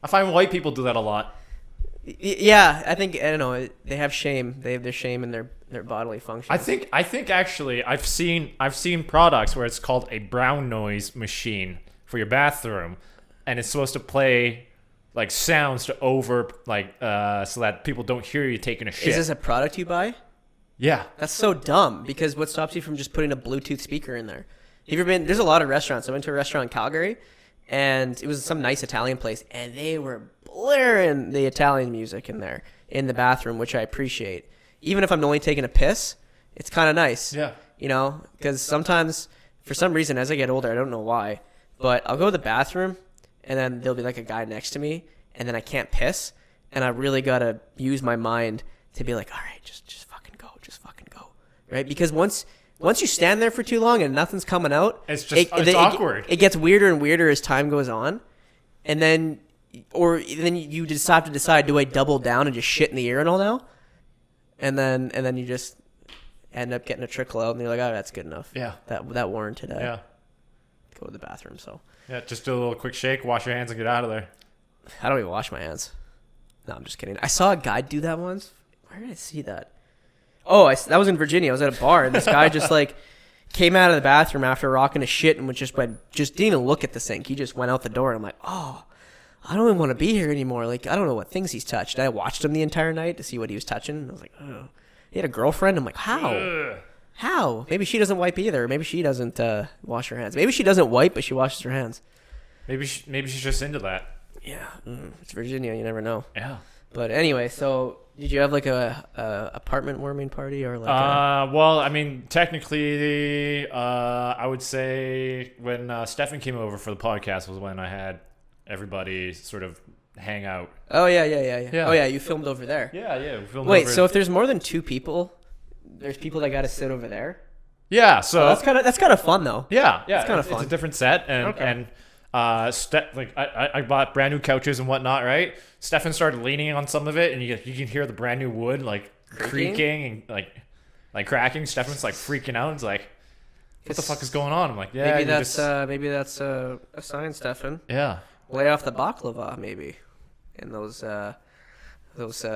I find white people do that a lot. Yeah, I don't know. They have shame. They have their shame in their bodily function. I think actually I've seen products where it's called a brown noise machine for your bathroom, and it's supposed to play like sounds to over like so that people don't hear you taking a shit. Is this a product you buy? Yeah. That's so dumb, because what stops you from just putting a Bluetooth speaker in there? Have you ever been? There's a lot of restaurants. I went to a restaurant in Calgary, and it was some nice Italian place, and they were blaring the Italian music in there in the bathroom, which I appreciate. Even if I'm only taking a piss, it's kind of nice. Yeah. You know, because sometimes, for some reason, as I get older, I don't know why, but I'll go to the bathroom, and then there'll be like a guy next to me, and then I can't piss, and I really gotta use my mind to be like, all right, just fucking go, right? Because once you stand there for too long and nothing's coming out, It's awkward. It gets weirder and weirder as time goes on, and then you just have to decide, do I double down and just shit in the urinal now? And then you just end up getting a trickle out, and you're like, oh, that's good enough. Yeah. That warranted it. Yeah. Go to the bathroom. So Yeah, just do a little quick shake, wash your hands, and get out of there. I don't even wash my hands. No, I'm just kidding. I saw a guy do that once. Where did I see that? Oh, that was in Virginia. I was at a bar, and this guy just like came out of the bathroom after rocking a shit and just didn't even look at the sink. He just went out the door, and I'm like, oh, I don't even want to be here anymore. Like, I don't know what things he's touched. I watched him the entire night to see what he was touching, and I was like, oh. He had a girlfriend. I'm like, how? Ugh. How? Maybe she doesn't wipe either. Maybe she doesn't wash her hands. Maybe she doesn't wipe, but she washes her hands. Maybe she's just into that. Yeah, it's Virginia. You never know. Yeah. But anyway, so did you have like a apartment warming party or like? Well, I mean, technically, I would say when Stefan came over for the podcast was when I had everybody sort of hang out. Oh yeah. Yeah. Oh yeah, you filmed over there. Yeah. We filmed Wait, over. so if there's more than 2 people, there's people that got to sit over there. Yeah, so That's kind of fun though. yeah, It's kinda fun. It's a different set, and I bought brand new couches and whatnot. Right, Stefan started leaning on some of it, and you can hear the brand new wood like creaking and like cracking. Stefan's like freaking out. He's like, "What the fuck is going on?" I'm like, "Yeah, maybe that's a sign, Stefan. yeah." Lay off the baklava, maybe, and those kebabs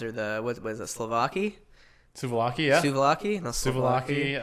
or what was it, Slovaki? Souvlaki, yeah. Souvlaki? No, Souvlaki,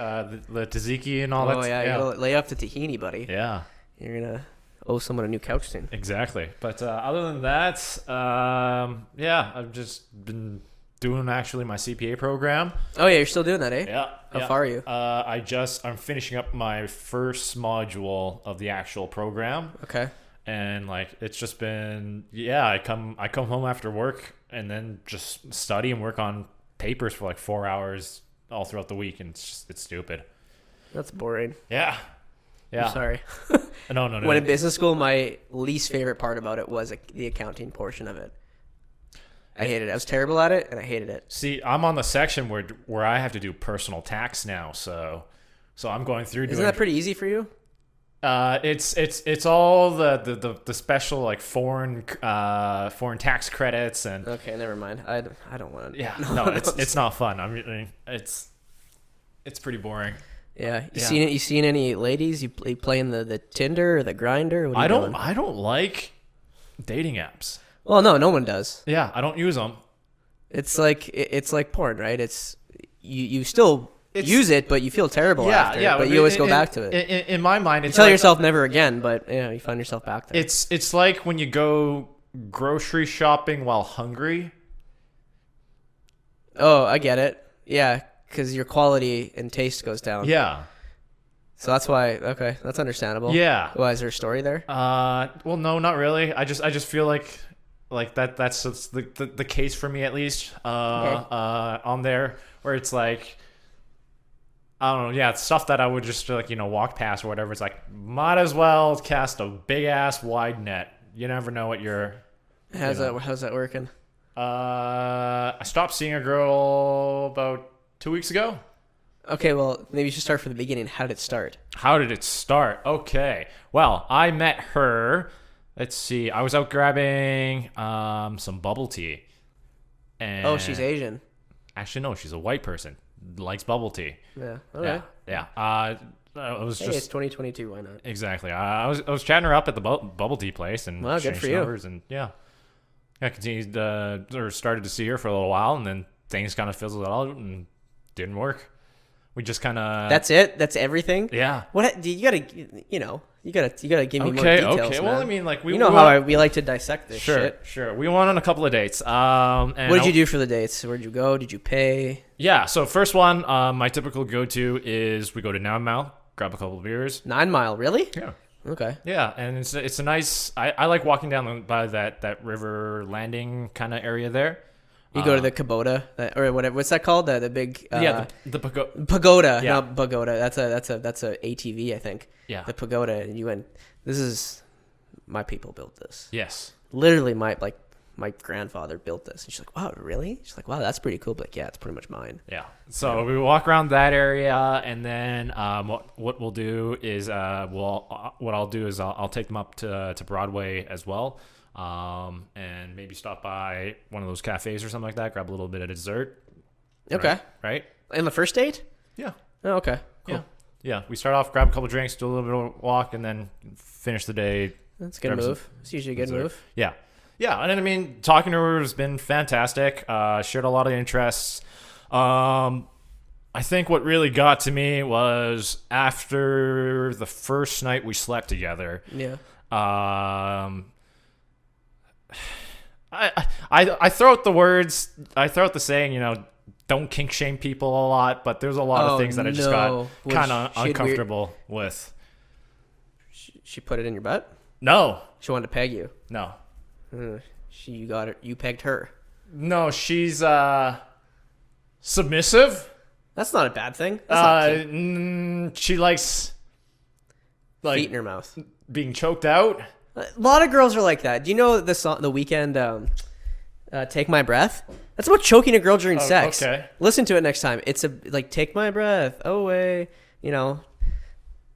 the tzatziki and all that. Oh yeah, you gotta lay off the tahini, buddy. Yeah. You're gonna owe someone a new couch soon. Exactly. But other than that, yeah, I've just been doing actually my CPA program. Oh yeah, you're still doing that, eh? Yeah. How far are you? I'm finishing up my first module of the actual program. Okay. And like it's just been I come home after work and then just study and work on papers for like 4 hours all throughout the week, and it's stupid. That's boring. Yeah. I'm sorry. No. When in business school, my least favorite part about it was the accounting portion of it. I hated it. I was terrible at it, and I hated it. See, I'm on the section where I have to do personal tax now, so I'm going through. Isn't that pretty easy for you? It's all the special like foreign tax credits and. Okay, never mind. I don't want to. Yeah, no, it's not fun. I mean, it's pretty boring. Yeah, you seen any ladies? You playing the Tinder or the Grinder? I don't like dating apps. Well, no one does. Yeah, I don't use them. It's like porn, right? It's you still use it, but you feel terrible after. Yeah, but you always go back to it. In my mind, you tell yourself never again, but you find yourself back there. It's like when you go grocery shopping while hungry. Oh, I get it. Yeah, because your quality and taste goes down. Yeah. So that's why. Okay, that's understandable. Yeah. Why, is there a story there? Well, no, not really. I just feel like that's the case for me at least. On there where it's like. I don't know. Yeah, it's stuff that I would just walk past or whatever. It's like might as well cast a big ass wide net. You never know what you're. How's that working? I stopped seeing a girl about 2 weeks ago. Okay, well maybe you should start from the beginning. How did it start? Okay. Well, I met her. Let's see. I was out grabbing some bubble tea. And she's Asian. Actually, no. She's a white person. Likes bubble tea. Yeah. Okay. Yeah. I was Hey, just it's 2022. Why not? exactly. I was chatting her up at the bubble tea place and Well, good exchanged for you. numbers, and I continued or started to see her for a little while, and then things kind of fizzled out and didn't work. We just kind of That's it. That's everything. yeah. What you gotta, you gotta give me more Okay, details. okay. Man. Well, I mean, like we you know how we like to dissect this shit. Sure. We went on a couple of dates. And What did you do for the dates? Where'd you go? Did you pay? Yeah. So first one, my typical go-to is we go to Now, grab a couple of beers. 9 Mile, really? Yeah. Okay. Yeah, and it's a nice. I like walking down by that river landing kind of area there. You go to the Kubota, or whatever. What's that called? The big the pagoda. Yeah. Not pagoda. That's a ATV, I think. Yeah. The pagoda, and you went. This is my people built this. Yes. Literally, my grandfather built this. And she's like, "Wow, really?" She's like, "Wow, that's pretty cool." But yeah, it's pretty much mine. Yeah. So we walk around that area, and then what we'll do is I'll take them up to Broadway as well, and maybe stop by one of those cafes or something like that, grab a little bit of dessert. Okay. Right. In the first date? Yeah. Oh, okay. Cool. Yeah. Yeah. We start off, grab a couple drinks, do a little bit of walk, and then finish the day. That's a good grab some move. It's usually a good dessert. move. Yeah. Yeah, and I mean, talking to her has been fantastic. Shared a lot of interests. I think what really got to me was after the first night we slept together. Yeah. I throw out the words. I throw out the saying, don't kink shame people a lot, but there's a lot of things that I just got kind of uncomfortable with. She put it in your butt? No. She wanted to peg you. No. You got it. You pegged her. No, she's submissive. That's not a bad thing. That's not She likes feet in her mouth. being choked out. A lot of girls are like that. Do you know the song, The Weeknd, "Take My Breath"? That's about choking a girl during sex. Okay. Listen to it next time. It's "Take my breath away," and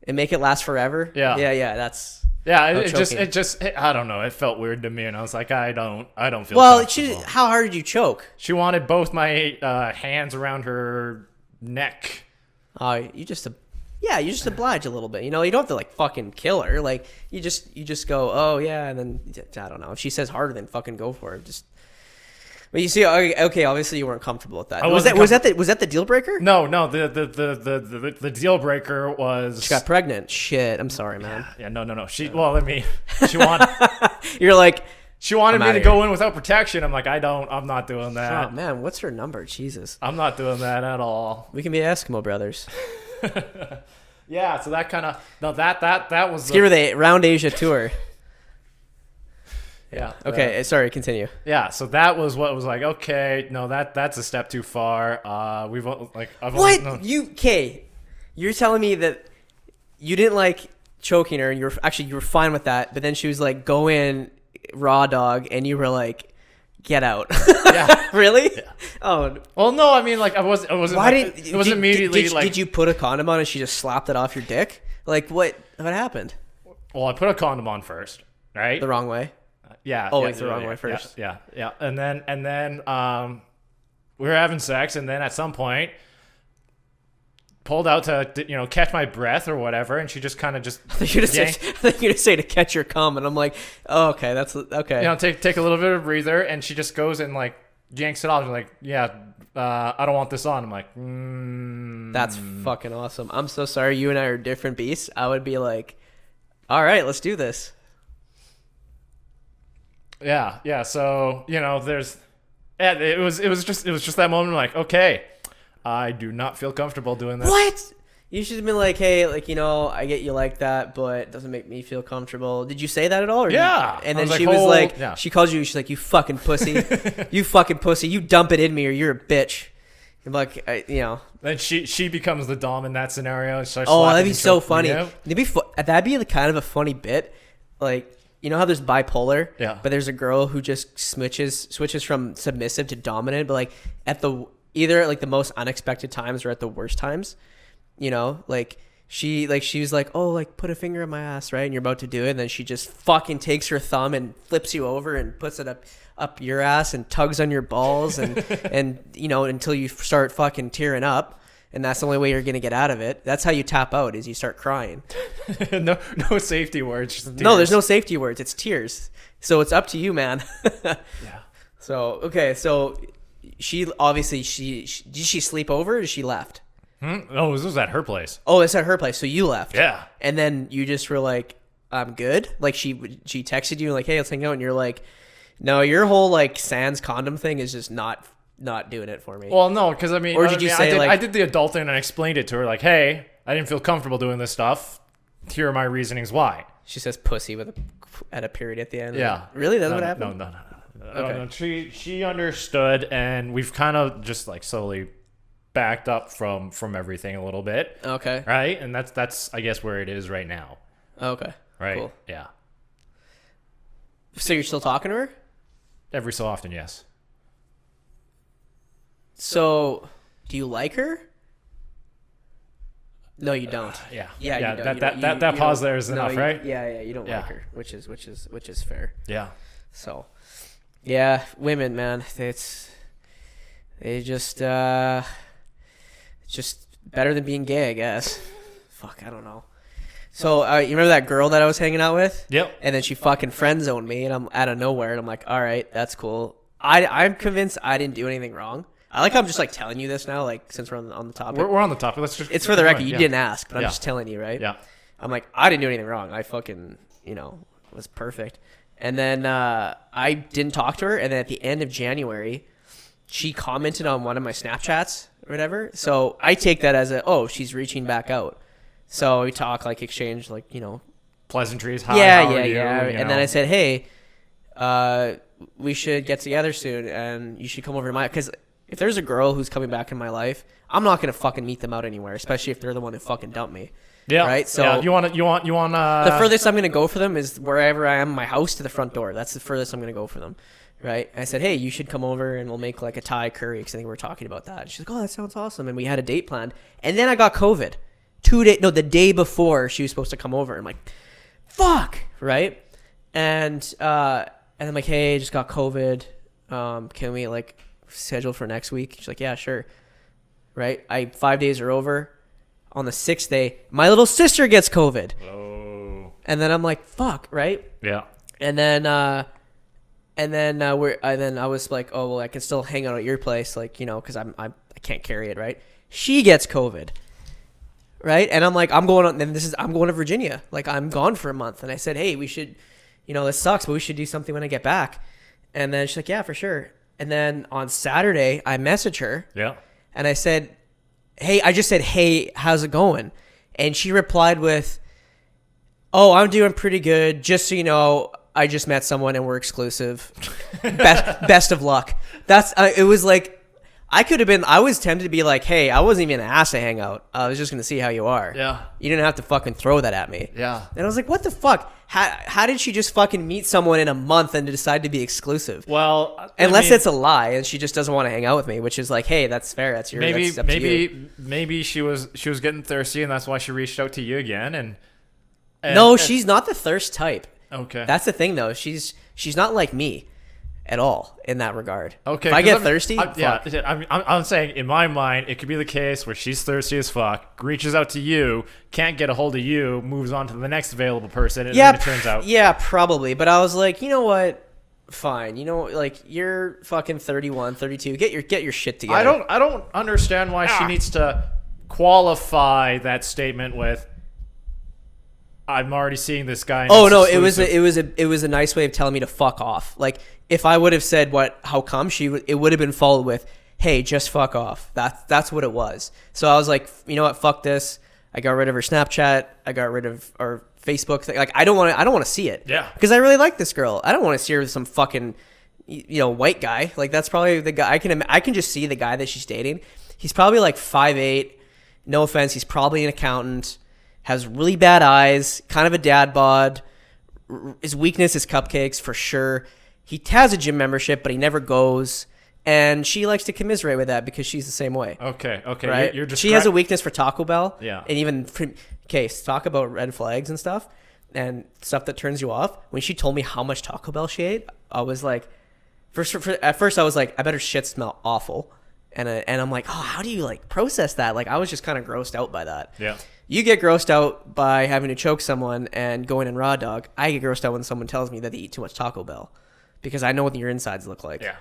make it last forever. Yeah. Yeah. That's It just I don't know. It felt weird to me, and I was like, I don't feel. well. comfortable. How hard did you choke? She wanted both my hands around her neck. Oh, you just oblige a little bit. You don't have to fucking kill her. Like you just go, oh yeah, and then I don't know. If she says harder, then fucking go for it. But you see, okay, obviously you weren't comfortable with that. Was that the deal breaker? No. The deal breaker was She got pregnant. Shit, I'm sorry, man. Yeah, no. She wanted You're like, she wanted I'm me to outta go here. in without protection. I'm like, I'm not doing that. oh man, what's her number? Jesus, I'm not doing that at all. we can be Eskimo brothers. Yeah, so that kind of that was Give her the Round Asia tour. yeah. Okay, sorry. Continue. Yeah, so that was what was like. Okay, no, that's a step too far. I've What You're telling me that you didn't like choking her, and you were fine with that, but then she was like, "Go in, raw dog," and you were like, "Get out." Yeah. Really? Yeah. Oh. Well, no, I mean, like I wasn't. It was immediately Did you put a condom on and she just slapped it off your dick? Like what happened? Well, I put a condom on first, right? The wrong way. Yeah. Always the wrong way first. Yeah. And then we were having sex, and then at some point pulled out to catch my breath or whatever, and she just kind of just I think you're gonna say to catch your cum, and I'm like, oh, okay, that's okay. Take a little bit of a breather, and she just goes and like yanks it off. She's like, yeah, I don't want this on. I'm like, That's fucking awesome. I'm so sorry. You and I are different beasts. I would be like, all right, let's do this. Yeah. So there's, it was just that moment. Like, okay, I do not feel comfortable doing this. What? You should have been like, hey, I get you like that, but it doesn't make me feel comfortable. Did you say that at all? Or yeah. And then she was like, she calls you, she's like, you fucking pussy. You fucking pussy. You dump it in me or you're a bitch. I'm like, Then she becomes the dom in that scenario. And starts that'd be so funny. That'd That'd be kind of a funny bit. Like, you know how there's bipolar? Yeah. But there's a girl who just switches from submissive to dominant, but either at the most unexpected times or at the worst times. She was like, oh, put a finger in my ass, right? And you're about to do it, and then she just fucking takes her thumb and flips you over and puts it up your ass and tugs on your balls and until you start fucking tearing up, and that's the only way you're gonna get out of it. That's how you tap out, is you start crying. no safety words. Just No, there's tears. no safety words. It's tears. So it's up to you, man. Yeah. So okay, so she obviously did she sleep over or did she left? No, this was at her place. Oh, it's at her place. So you left. Yeah. And then you just were like, I'm good. Like she texted you like, hey, let's hang out, and you're like, no, your whole like sans condom thing is just not doing it for me. Well, no, because I mean, Or did you say, I like- did the adult thing and I explained it to her, like, hey, I didn't feel comfortable doing this stuff. Here are my reasonings why. She says pussy at a period at the end. Yeah. Really? That's No, what no, happened? No. Okay. No, she understood, and we've kind of just like slowly backed up from everything a little bit, Okay. right? And that's I guess where it is right now, Okay. right? Cool. Yeah. So you're still talking to her? Every so often, yes. So do you like her? No, you don't. Yeah. Yeah, you don't. That pause don't- there is enough, right? Yeah, you don't Yeah. like her, which is fair. Yeah. So, yeah, women, man, they just better than being gay, I guess. Fuck, I don't know. So, you remember that girl that I was hanging out with? Yep. And then she fucking friend zoned me, and I'm out of nowhere, and I'm like, all right, that's cool. I'm convinced I didn't do anything wrong. I like how I'm just like telling you this now, like since we're on the topic. We're on the topic. Let's just. It's for the keep record. going. You Yeah. didn't ask, but I'm Yeah. just telling you, right? Yeah. I'm like, I didn't do anything wrong. I fucking, was perfect. And then I didn't talk to her. And then at the end of January, she commented on one of my Snapchats or whatever. So I take that as she's reaching back out. So we talk, like exchange, like, Pleasantries. Hi, yeah. how are you? And then I said, hey, we should get together soon, and you should come over to my, because if there's a girl who's coming back in my life, I'm not gonna fucking meet them out anywhere, especially if they're the one who fucking dumped me. Yeah. Right. So yeah. You want. the furthest I'm gonna go for them is wherever I am, my house to the front door. That's the furthest I'm gonna go for them. Right. I said, hey, you should come over and we'll make like a Thai curry, because I think we were talking about that. And she's like, oh, that sounds awesome. And we had a date planned, and then I got COVID. The day before she was supposed to come over. I'm like, fuck. Right. And I'm like, hey, just got COVID. Can we like schedule for next week? She's like, yeah, sure. Right. 5 days are over. On the 6th day, my little sister gets COVID. Oh. And then I'm like, fuck. Right. Yeah. And then I was like, oh, well, I can still hang out at your place. Like, cause I can't carry it. Right. She gets COVID. Right. And I'm like, I'm going to Virginia. Like, I'm gone for a month. And I said, hey, we should, this sucks, but we should do something when I get back. And then she's like, yeah, for sure. And then on Saturday, I messaged her. Yeah. And I said, hey, how's it going? And she replied with, oh, I'm doing pretty good. Just so you know, I just met someone and we're exclusive. Best of luck. It was like, I was tempted to be like, hey, I wasn't even asked to hang out. I was just going to see how you are. Yeah. You didn't have to fucking throw that at me. Yeah. And I was like, what the fuck? How did she just fucking meet someone in a month and decide to be exclusive? Well, Unless it's a lie and she just doesn't want to hang out with me, which is like, hey, that's fair. That's that's up to you. maybe she was getting thirsty, and that's why she reached out to you again. And No, she's not the thirst type. okay. That's the thing, though. She's not like me at all in that regard. Okay, If I 'cause get I'm- thirsty, I'm saying in my mind it could be the case where she's thirsty as fuck, reaches out to you, can't get a hold of you, moves on to the next available person, and then it turns out. Yeah, probably. But I was like, you know what? Fine. Like you're fucking 31, 32. Get your shit together. I don't understand why she needs to qualify that statement with I'm already seeing this guy. And Oh it's no, exclusive." it was a nice way of telling me to fuck off. Like if I would have said how come, it would have been followed with, hey, just fuck off. That's what it was. So I was like, you know what, fuck this. I got rid of her Snapchat. I got rid of our Facebook thing. Like I don't want to see it. Yeah. Because I really like this girl. I don't want to see her with some fucking white guy. Like that's probably the guy. I can just see the guy that she's dating. He's probably like 5'8". No offense, he's probably an accountant. Has really bad eyes, kind of a dad bod. His weakness is cupcakes for sure. He has a gym membership, but he never goes. And she likes to commiserate with that because she's the same way. Okay. Right? You're She has a weakness for Taco Bell. Yeah. And even, talk about red flags and stuff and stuff that turns you off. When she told me how much Taco Bell she ate, I was like, at first I was like, I bet her shit smell awful. And I'm like, oh, how do you like process that? Like, I was just kind of grossed out by that. Yeah. You get grossed out by having to choke someone and going in raw dog. I get grossed out when someone tells me that they eat too much Taco Bell because I know what your insides look like. Yeah.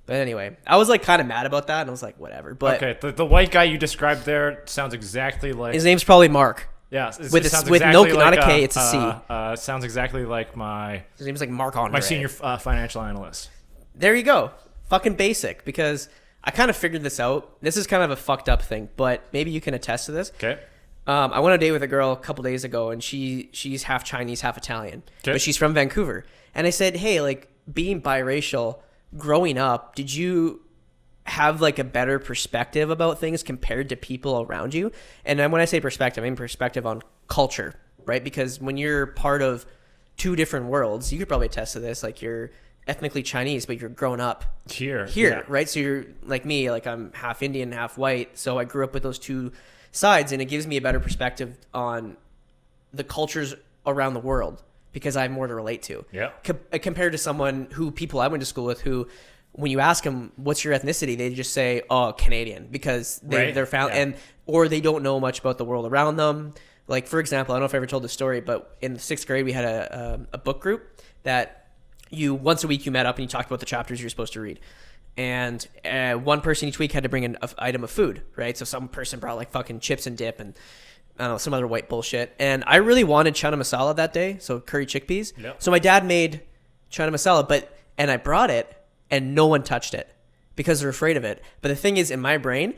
But anyway, I was like kind of mad about that, and I was like, whatever. But Okay, the white guy you described there sounds exactly like. his name's probably Mark. Yeah, With no, not a K, it's a C. Sounds exactly like my His name's like Mark Andre. senior financial analyst. There you go. Fucking basic, because I kind of figured this out. This is kind of a fucked up thing, but maybe you can attest to this. Okay. I went on a date with a girl a couple days ago, and she's half Chinese, half Italian, okay. but she's from Vancouver. And I said, hey, like being biracial, growing up, did you have like a better perspective about things compared to people around you? And then when I say perspective, I mean perspective on culture, right? Because when you're part of two different worlds, you could probably attest to this, like you're ethnically Chinese, but you're grown up here, yeah. Right? So you're like me, like I'm half Indian, half white. So I grew up with those two sides, and it gives me a better perspective on the cultures around the world because I have more to relate to. Yeah. Compared to someone people I went to school with who, when you ask them what's your ethnicity, they just say, oh, Canadian, because they're found, and or they don't know much about the world around them. Like, for example, I don't know if I ever told this story, but in the 6th grade, we had a book group that once a week you met up and you talked about the chapters you're supposed to read. And one person each week had to bring an item of food, right? So some person brought like fucking chips and dip and I don't know, some other white bullshit. And I really wanted chana masala that day, so curry chickpeas. Yep. So my dad made chana masala, and I brought it, and no one touched it because they're afraid of it. But the thing is, in my brain,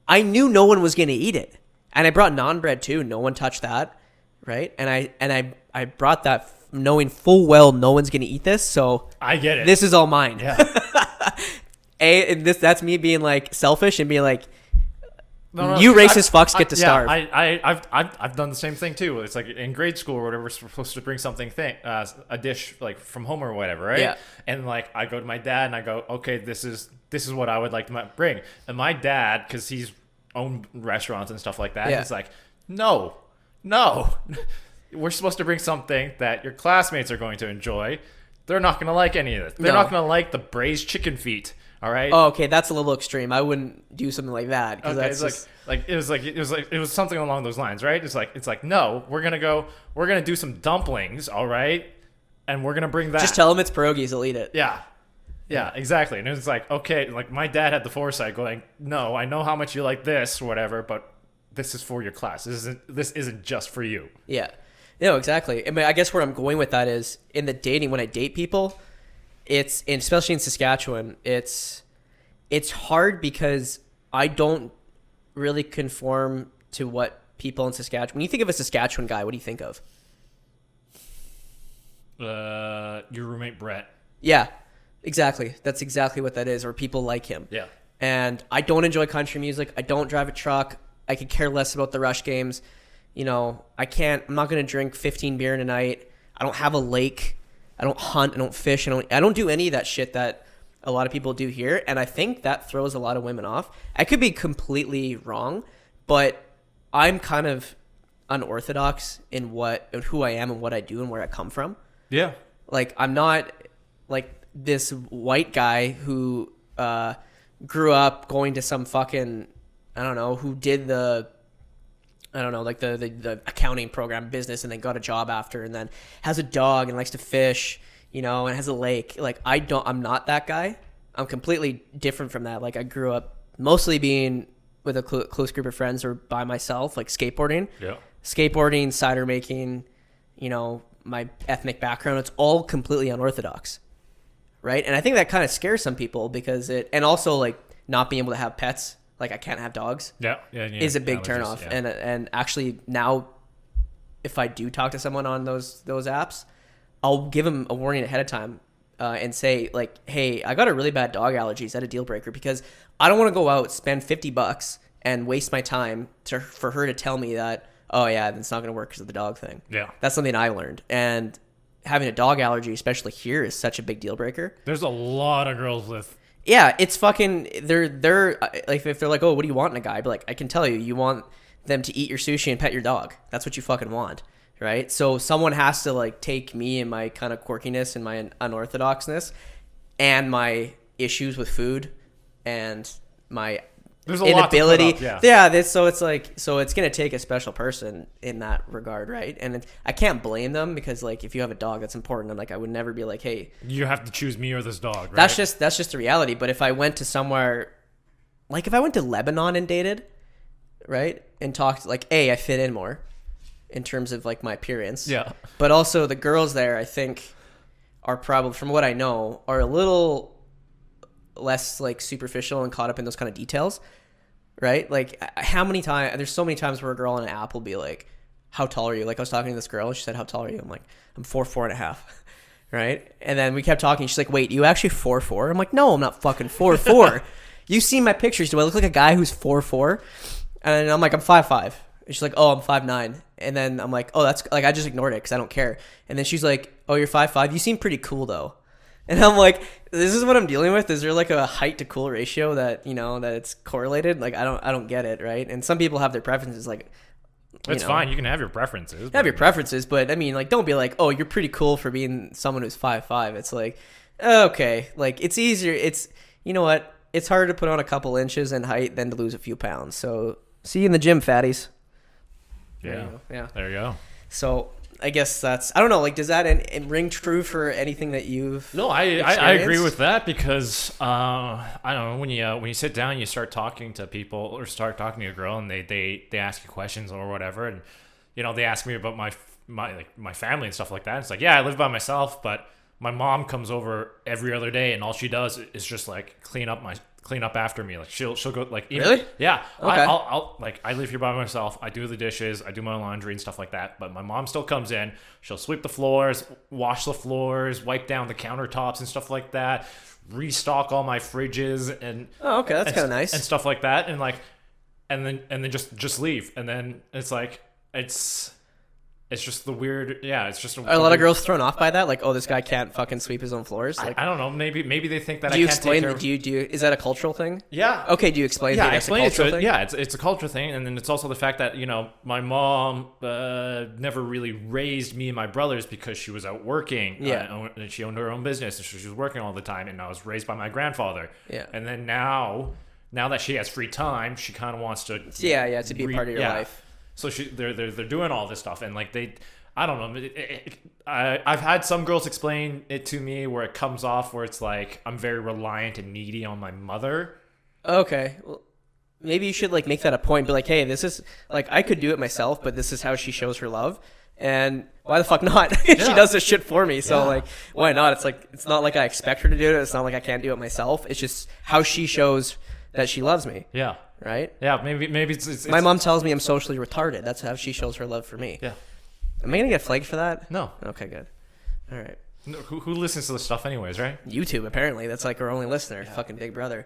I knew no one was going to eat it. And I brought naan bread too. No one touched that, right? And I brought that knowing full well no one's going to eat this. So I get it. This is all mine. Yeah. And that's me being like selfish and being like, you racist fucks get to starve. I've done the same thing too. It's like in grade school or whatever, we're supposed to bring something a dish like from home or whatever, right? Yeah. And like I go to my dad and I go, okay, this is what I would like to bring. And my dad, because he's owned restaurants and stuff like that, he's like, no, we're supposed to bring something that your classmates are going to enjoy. They're not going to like any of this. They're not going to like the braised chicken feet. All right. Oh, okay, that's a little extreme. I wouldn't do something like that because that's just... it was something along those lines, right? It's like no, we're gonna do some dumplings, all right, and we're gonna bring that. Just tell them it's pierogies, they'll eat it. Yeah, exactly. And it's like, okay, like my dad had the foresight, going, no, I know how much you like this, or whatever, but this is for your class. This isn't just for you. Yeah, no, exactly. I mean, I guess where I'm going with that is in the dating when I date people. Especially in Saskatchewan, it's hard because I don't really conform to what people in Saskatchewan. When you think of a Saskatchewan guy, what do you think of? Your roommate Brett. Yeah, exactly. That's exactly what that is, or people like him. Yeah. And I don't enjoy country music. I don't drive a truck. I could care less about the Rush games. You know, I'm not going to drink 15 beer in a night. I don't have a lake. I don't hunt, I don't fish, I don't do any of that shit that a lot of people do here, and I think that throws a lot of women off. I could be completely wrong, but I'm kind of unorthodox in who I am and what I do and where I come from. Yeah. Like, I'm not like this white guy who grew up going to some fucking, I don't know, who did like the accounting program business and then got a job after and then has a dog and likes to fish, you know, and has a lake. Like, I'm not that guy. I'm completely different from that. Like, I grew up mostly being with a close group of friends or by myself, like skateboarding. Yeah. Skateboarding, cider making, you know, my ethnic background, it's all completely unorthodox. Right? And I think that kind of scares some people because and also like not being able to have pets. Like, I can't have dogs. Is a big turnoff. Yeah. And actually now, if I do talk to someone on those apps, I'll give them a warning ahead of time and say like, hey, I got a really bad dog allergy. Is that a deal breaker? Because I don't want to go out, spend $50 and waste my time for her to tell me that, oh yeah, it's not going to work because of the dog thing. Yeah. That's something I learned. And having a dog allergy, especially here, is such a big deal breaker. There's a lot of girls with... Yeah, it's fucking, they're like, if they're like, oh, what do you want in a guy? But like, I can tell you want them to eat your sushi and pet your dog. That's what you fucking want, right? So someone has to like take me and my kind of quirkiness and my unorthodoxness and my issues with food and my There's a lot to put up, So it's like, it's gonna take a special person in that regard, right? And I can't blame them because like if you have a dog, that's important. I'm like, I would never be like, hey, you have to choose me or this dog. Right? That's just the reality. But if I went to somewhere, like if I went to Lebanon and dated, right, and talked like, I fit in more in terms of like my appearance. Yeah. But also the girls there, I think, are probably, from what I know, are a little less like superficial and caught up in those kind of details, right? Like how many times, there's so many times where a girl on an app will be like, how tall are you? Like I was talking to this girl and she said, how tall are you? I'm like, I'm 4'4.5", right? And then we kept talking. She's like, wait, you actually 4'4"? I'm like, no, I'm not fucking 4'4". You see my pictures. Do I look like a guy who's 4'4"? And I'm like, I'm 5'5". And she's like, oh, I'm 5'9". And then I'm like, oh, that's like, I just ignored it because I don't care. And then she's like, oh, you're 5'5". You seem pretty cool though. And I'm like, this is what I'm dealing with. Is there like a height to cool ratio that, you know, that it's correlated? Like, I don't get it, right? And some people have their preferences. Like, it's fine. You can have your preferences. Have your preferences, but I mean, like, don't be like, oh, you're pretty cool for being someone who's 5'5". It's like, okay, like it's easier. It's, you know what? It's harder to put on a couple inches in height than to lose a few pounds. So see you in the gym, fatties. Yeah. There you go. So I guess that's, I don't know, like, does that ring true for anything that you've I agree with that because I don't know, when you sit down and you start talking to people or start talking to a girl and they ask you questions or whatever, and you know, they ask me about my family and stuff like that. It's like, yeah, I live by myself, but my mom comes over every other day and all she does is just like clean up after me. Like she'll go like, really? Yeah. Okay. I'll like, I live here by myself. I do the dishes, I do my laundry and stuff like that. But my mom still comes in. She'll sweep the floors, wash the floors, wipe down the countertops and stuff like that. Restock all my fridges and okay, that's kind of nice and stuff like that. And like, and then just leave. And then it's like it's just the weird, it's just a lot of girls thrown off by that, like, oh, this guy can't fucking sweep his own floors. Like, I don't know, maybe they think that do you I can't explain? take care Do you is that a cultural thing? Yeah. Okay, do you explain? Yeah, I explain it to it. Yeah, it's a culture thing, and then it's also the fact that, you know, my mom never really raised me and my brothers because she was out working. Yeah. And she owned her own business, and she was working all the time, and I was raised by my grandfather. Yeah. And then now that she has free time, she kind of wants to. Yeah, to be a part of your life. So they're doing all this stuff, and like I don't know. I've had some girls explain it to me where it comes off where it's like I'm very reliant and needy on my mother. Okay, well, maybe you should like make that a point. Be like, hey, this is like I could do it myself, but this is how she shows her love, and why the fuck not? She does this shit for me, so like, why not? It's like it's not like I expect her to do it. It's not like I can't do it myself. It's just how she shows that she loves me. Yeah. Right. Yeah. Maybe it's my mom tells me I'm socially retarded. That's how she shows her love for me. Yeah. Am I gonna get flagged for that? No. Okay, good. All right. No, who listens to this stuff anyways, right? YouTube, apparently. That's like our only listener. Yeah. Fucking Big Brother.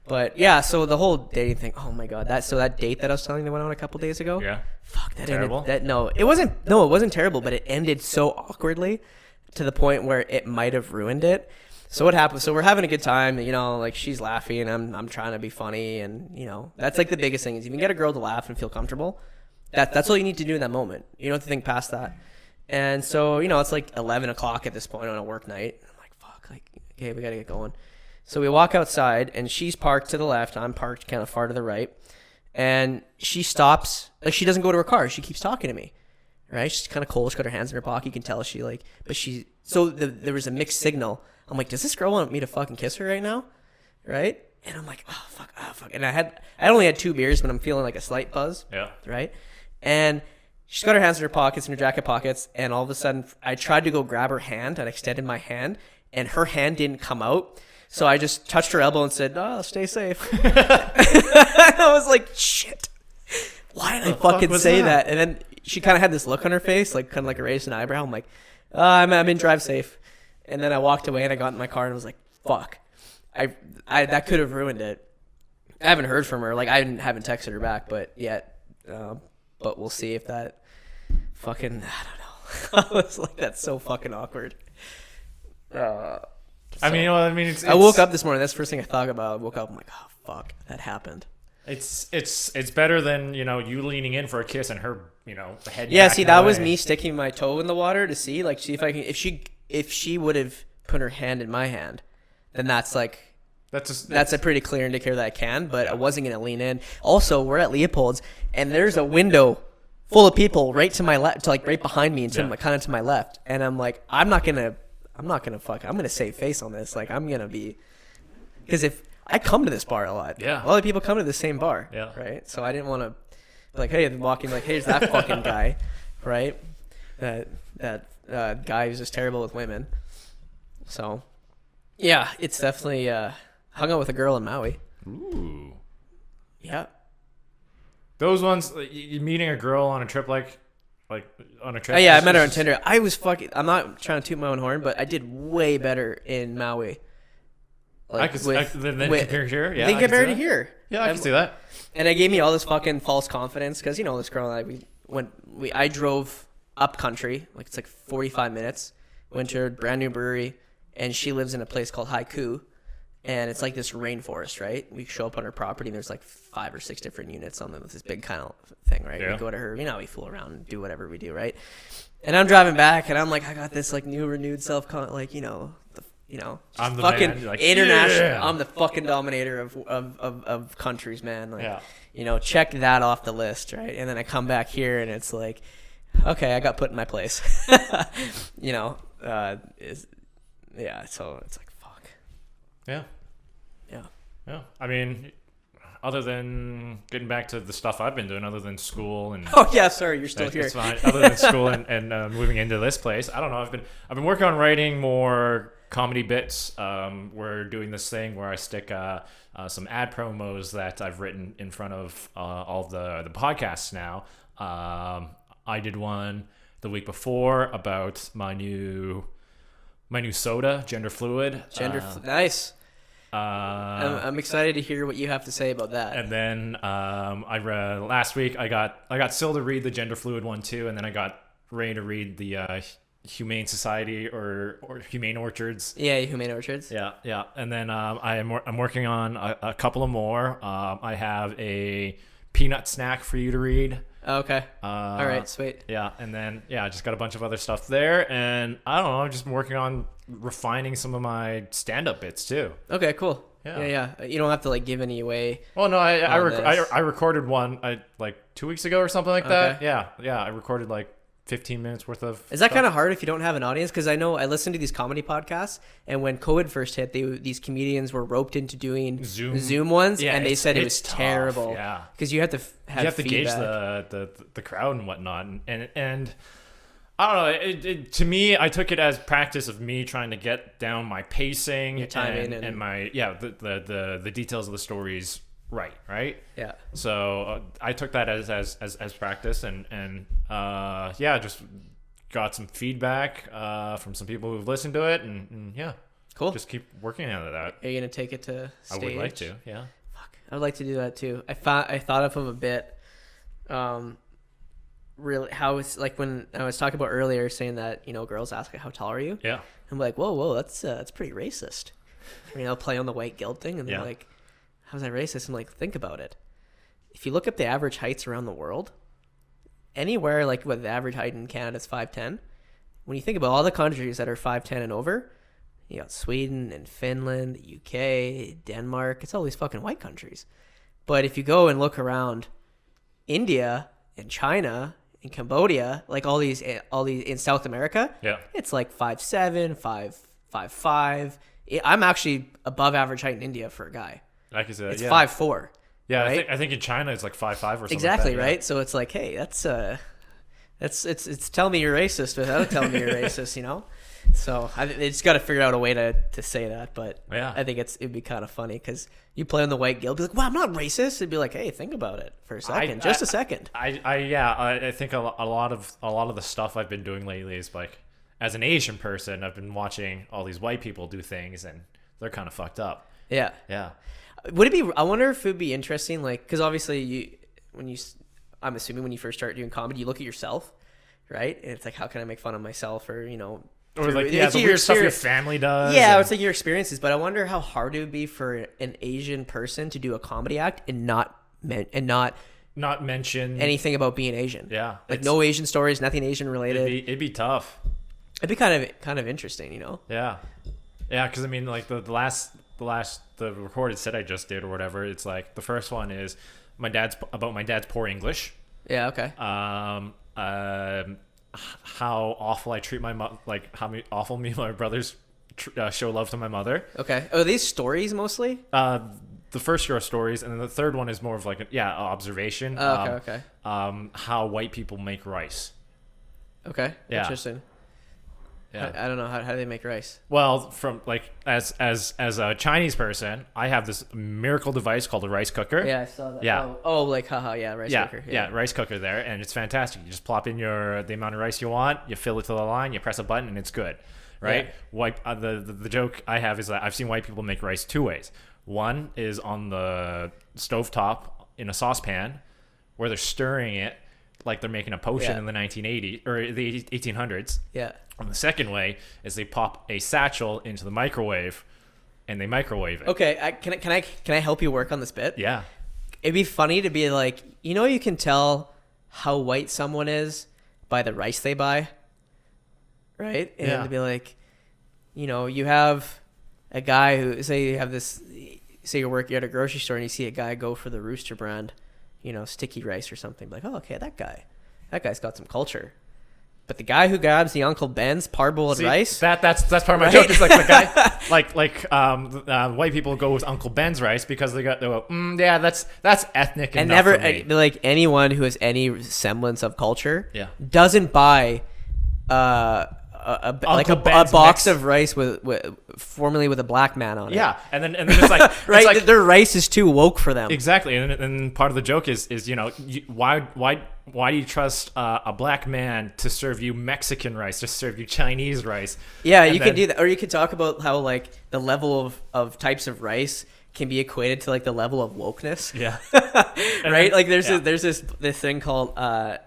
But yeah, so the whole dating thing. Oh my god, that date that I was telling you that went on a couple days ago. Yeah. Fuck, that terrible. It wasn't terrible, but it ended so awkwardly to the point where it might have ruined it. So what happened? So we're having a good time, you know, like she's laughing, and I'm trying to be funny, and you know, that's like the biggest thing is if you can get a girl to laugh and feel comfortable. That's all you need to do in that moment. You don't have to think past that. And so, you know, it's like 11 o'clock at this point on a work night. I'm like, fuck, like, okay, we got to get going. So we walk outside, and she's parked to the left. I'm parked kind of far to the right. And she stops. Like, she doesn't go to her car. She keeps talking to me, right? She's kind of cold. She's got her hands in her pocket. You can tell she, like, but she, so there was a mixed signal. I'm like, does this girl want me to fucking kiss her right now? Right? And I'm like, oh, fuck. And I only had 2 beers, but I'm feeling like a slight buzz. Yeah. Right? And she's got her hands in her pockets, in her jacket pockets, and all of a sudden, I tried to go grab her hand. I extended my hand, and her hand didn't come out. So I just touched her elbow and said, "Oh, stay safe." I was like, "Shit, why did I fucking say that?" And then she kind of had this look on her face, like kind of like a raised an eyebrow. I'm like, "I'm in, drive safe." And then I walked away and I got in my car and I was like, "Fuck, I that could have ruined it." I haven't heard from her. Like I haven't texted her back, but yet. But we'll see if that fucking, I don't know. I was like, that's so fucking awkward. I mean, I woke up this morning. That's the first thing I thought about. I woke up, I'm like, oh fuck, that happened. It's better than, you know, you leaning in for a kiss and her, you know, the head. Yeah, see, that was me sticking my toe in the water to see if I can. If she would have put her hand in my hand, then that's that's a pretty clear indicator that I can, but I wasn't going to lean in. Also, we're at Leopold's, and there's a window full of people right to my left, like right behind me, and kind of to my left. And I'm like, I'm going to save face on this. Like, I'm going to be, because if I come to this bar a lot, a lot of people come to the same bar, right? So I didn't want to be like, hey, I'm walking like, hey, there's that fucking guy, right? That guy who's just terrible with women. So, yeah, it's definitely hung out with a girl in Maui. Ooh. Yeah. Those ones, you meeting a girl on a trip like on a trip. Oh, yeah, I met her on Tinder. I'm not trying to toot my own horn, but I did way better in Maui. Like, then compared here? Yeah, they compared to here. Yeah, I can see that. And it gave me all this fucking false confidence because, this girl and I drove up country, like it's like 45 minutes, went to a brand new brewery, and she lives in a place called Haiku. And it's like this rainforest, right? We show up on her property, and there's like 5 or 6 different units on this big kind of thing, right? Yeah. We go to her, we fool around and do whatever we do, right? And I'm driving back, and I'm like, I got this like new renewed I'm the fucking man. international. Yeah. I'm the fucking dominator of countries, man. Like, check that off the list, right? And then I come back here, and it's like, okay, I got put in my place. So it's like, fuck. Yeah. Yeah. Yeah. I mean, other than getting back to the stuff I've been doing, other than school and oh yeah, sorry, you're still here. It's fine. Other than school and moving into this place, I don't know. I've been working on writing more comedy bits. We're doing this thing where I stick some ad promos that I've written in front of all of the podcasts now. I did one the week before about my new soda, Gender Fluid. Nice. I'm excited to hear what you have to say about that. And then I read last week. I got Syl to read the Gender Fluid one too, and then I got Ray to read the Humane Society or Humane Orchards. Yeah, Humane Orchards. Yeah. And then I'm working on a couple of more. I have a peanut snack for you to read. Okay. All right, sweet. Yeah, and then I just got a bunch of other stuff there, and I don't know. I've just been working on refining some of my stand-up bits too. Okay, cool. Yeah. You don't have to like give any away. Well, no, I recorded one like 2 weeks ago or something like that. Yeah. I recorded like 15 minutes worth of. Is that kind of hard if you don't have an audience? Because I know I listen to these comedy podcasts, and when COVID first hit, these comedians were roped into doing Zoom ones, and they said it was tough. Terrible. Yeah, because you have to have to gauge the crowd and whatnot, and I don't know. To me, I took it as practice of me trying to get down my pacing, your timing, and my the details of the stories. Right. Yeah. So I took that as practice, and just got some feedback from some people who've listened to it, and cool. Just keep working on that. Are you gonna take it to stage? I would like to. Yeah. Fuck, I would like to do that too. I thought of a bit. Really, how it's like when I was talking about earlier, saying that girls ask how tall are you? Yeah. I'm like, whoa, that's pretty racist. Play on the white guilt thing, and they're like, how's that racist? I'm like, think about it. If you look up the average heights around the world, anywhere like what the average height in Canada is 5'10". When you think about all the countries that are 5'10" and over, you got Sweden and Finland, the UK, Denmark. It's all these fucking white countries. But if you go and look around India and China and Cambodia, like all these in South America, it's like 5'7", 5'5". I'm actually above average height in India for a guy. I can see that. It's 5'4". Yeah, right? I think in China it's like 5'5" or something. Exactly, like that, right? So it's like, hey, it's telling me you're racist without telling me you're racist, So they just got to figure out a way to say that. But I think it'd be kind of funny because you play on the white guilt, be like, well, I'm not racist. It'd be like, hey, think about it for a second, a second. I think a lot of the stuff I've been doing lately is like, as an Asian person, I've been watching all these white people do things, and they're kind of fucked up. Yeah. Would it be? I wonder if it would be interesting, like, because obviously I'm assuming when you first start doing comedy, you look at yourself, right? And it's like, how can I make fun of myself, or or like the weird stuff your family does. Yeah, it's like your experiences. But I wonder how hard it would be for an Asian person to do a comedy act and not mention anything about being Asian. Yeah, like no Asian stories, nothing Asian related. It'd be tough. It'd be kind of interesting, Yeah, because I mean, like the last the recorded set I just did or whatever. It's like the first one is my dad's poor English. Yeah. Okay. How awful I treat my mom, like how awful me and my brothers show love to my mother. Okay. Oh, are these stories mostly? The first are stories, and then the third one is more of like observation. Oh, okay. How white people make rice. Okay. Yeah. Interesting. Yeah. I don't know how do they make rice. Well, from like as a Chinese person, I have this miracle device called a rice cooker. Yeah, I saw that. Yeah. Oh, like haha, yeah, rice cooker. Yeah, rice cooker there, and it's fantastic. You just plop in the amount of rice you want, you fill it to the line, you press a button, and it's good, right? Yeah. White. The joke I have is that I've seen white people make rice two ways. One is on the stovetop in a saucepan, where they're stirring it like they're making a potion in the 1980s or the 1800s. Yeah. And the second way is they pop a satchel into the microwave, and they microwave it. Okay, can I help you work on this bit? Yeah. It'd be funny to be like, you can tell how white someone is by the rice they buy, right? And to be like, you have a guy who say you're working at a grocery store and you see a guy go for the Rooster brand, sticky rice or something. Like, oh, okay, that guy's got some culture. But the guy who grabs the Uncle Ben's parboiled rice, that's part of my joke. Is like the guy, white people go with Uncle Ben's rice because they go, that's ethnic and enough never for me. like anyone who has any semblance of culture, doesn't buy a box of rice formerly with a black man on it. Yeah, and then it's like right, it's like, their rice is too woke for them. Exactly, and part of the joke is why do you trust a black man to serve you Mexican rice, to serve you Chinese rice? Yeah, you can do that, or you could talk about how like the level of types of rice can be equated to like the level of wokeness. Yeah. Right? Like there's this thing called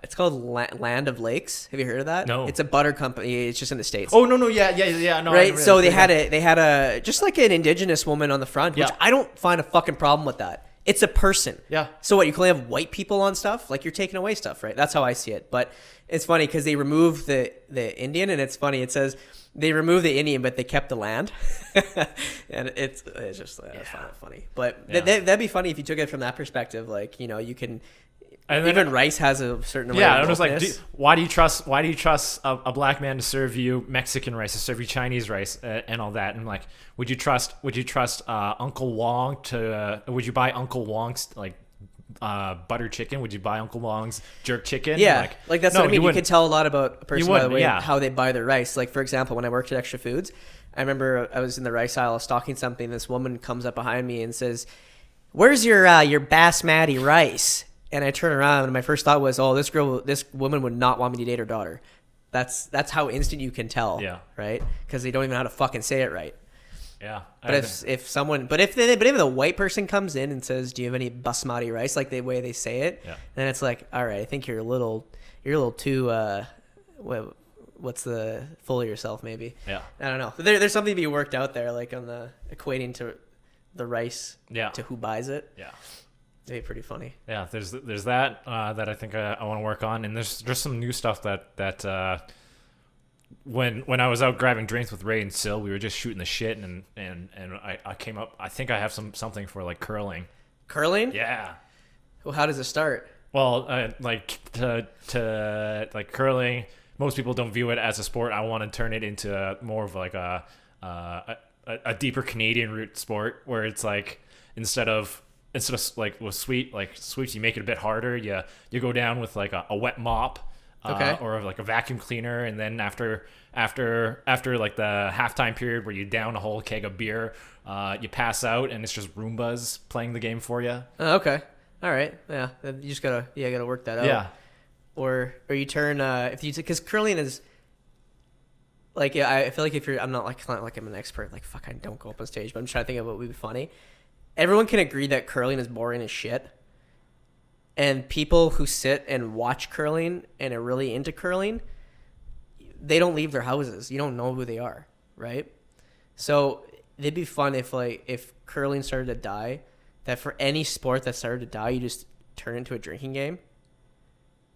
it's called Land of Lakes. Have you heard of that? No. It's a butter company. It's just in the States. Oh no, yeah. No, right. So they had a just like an indigenous woman on the front, which I don't find a fucking problem with that. It's a person. Yeah. So what, you can only have white people on stuff? Like you're taking away stuff, right? That's how I see it. But it's funny because they removed the Indian, and it's funny. It says they removed the Indian, but they kept the land. And it's just I find it funny. But that'd be funny if you took it from that perspective. Like, you can. And even rice has a certain amount of and it was like, why do you trust a black man to serve you Mexican rice, to serve you Chinese rice, and all that? And like, would you trust Uncle Wong to? Would you buy Uncle Wong's like butter chicken? Would you buy Uncle Wong's jerk chicken? Yeah, like that's what I mean. You can tell a lot about a person by the way how they buy their rice. Like for example, when I worked at Extra Foods, I remember I was in the rice aisle stocking something. This woman comes up behind me and says, "Where's your basmati rice?" And I turn around and my first thought was, "Oh, this woman would not want me to date her daughter." That's how instant you can tell. Yeah. Right? Because they don't even know how to fucking say it right. Yeah. But if the white person comes in and says, "Do you have any basmati rice?" like the way they say it, then it's like, all right, I think you're a little too what's the full of yourself maybe. Yeah. I don't know. There's something to be worked out there, like on the equating to the rice to who buys it. Yeah. It'd be pretty funny. Yeah, there's that that I think I want to work on, and there's some new stuff that when I was out grabbing drinks with Ray and Sil, we were just shooting the shit, and I came up. I think I have something for like curling. Curling? Yeah. Well, how does it start? Well, like to like curling, most people don't view it as a sport. I want to turn it into more of like a deeper Canadian root sport, where it's like instead of like with sweeps, you make it a bit harder. You go down with like a wet mop, or like a vacuum cleaner, and then after like the halftime period where you down a whole keg of beer, you pass out, and it's just Roombas playing the game for you. Oh, okay, all right, yeah. You just gotta work that out. Yeah, or you turn because curling is. Like I feel like I'm not like I'm an expert. Like fuck, I don't go up on stage, but I'm trying to think of what would be funny. Everyone can agree that curling is boring as shit. And people who sit and watch curling and are really into curling, they don't leave their houses. You don't know who they are, right? So it'd be fun if curling started to die, that for any sport that started to die, you just turn it into a drinking game.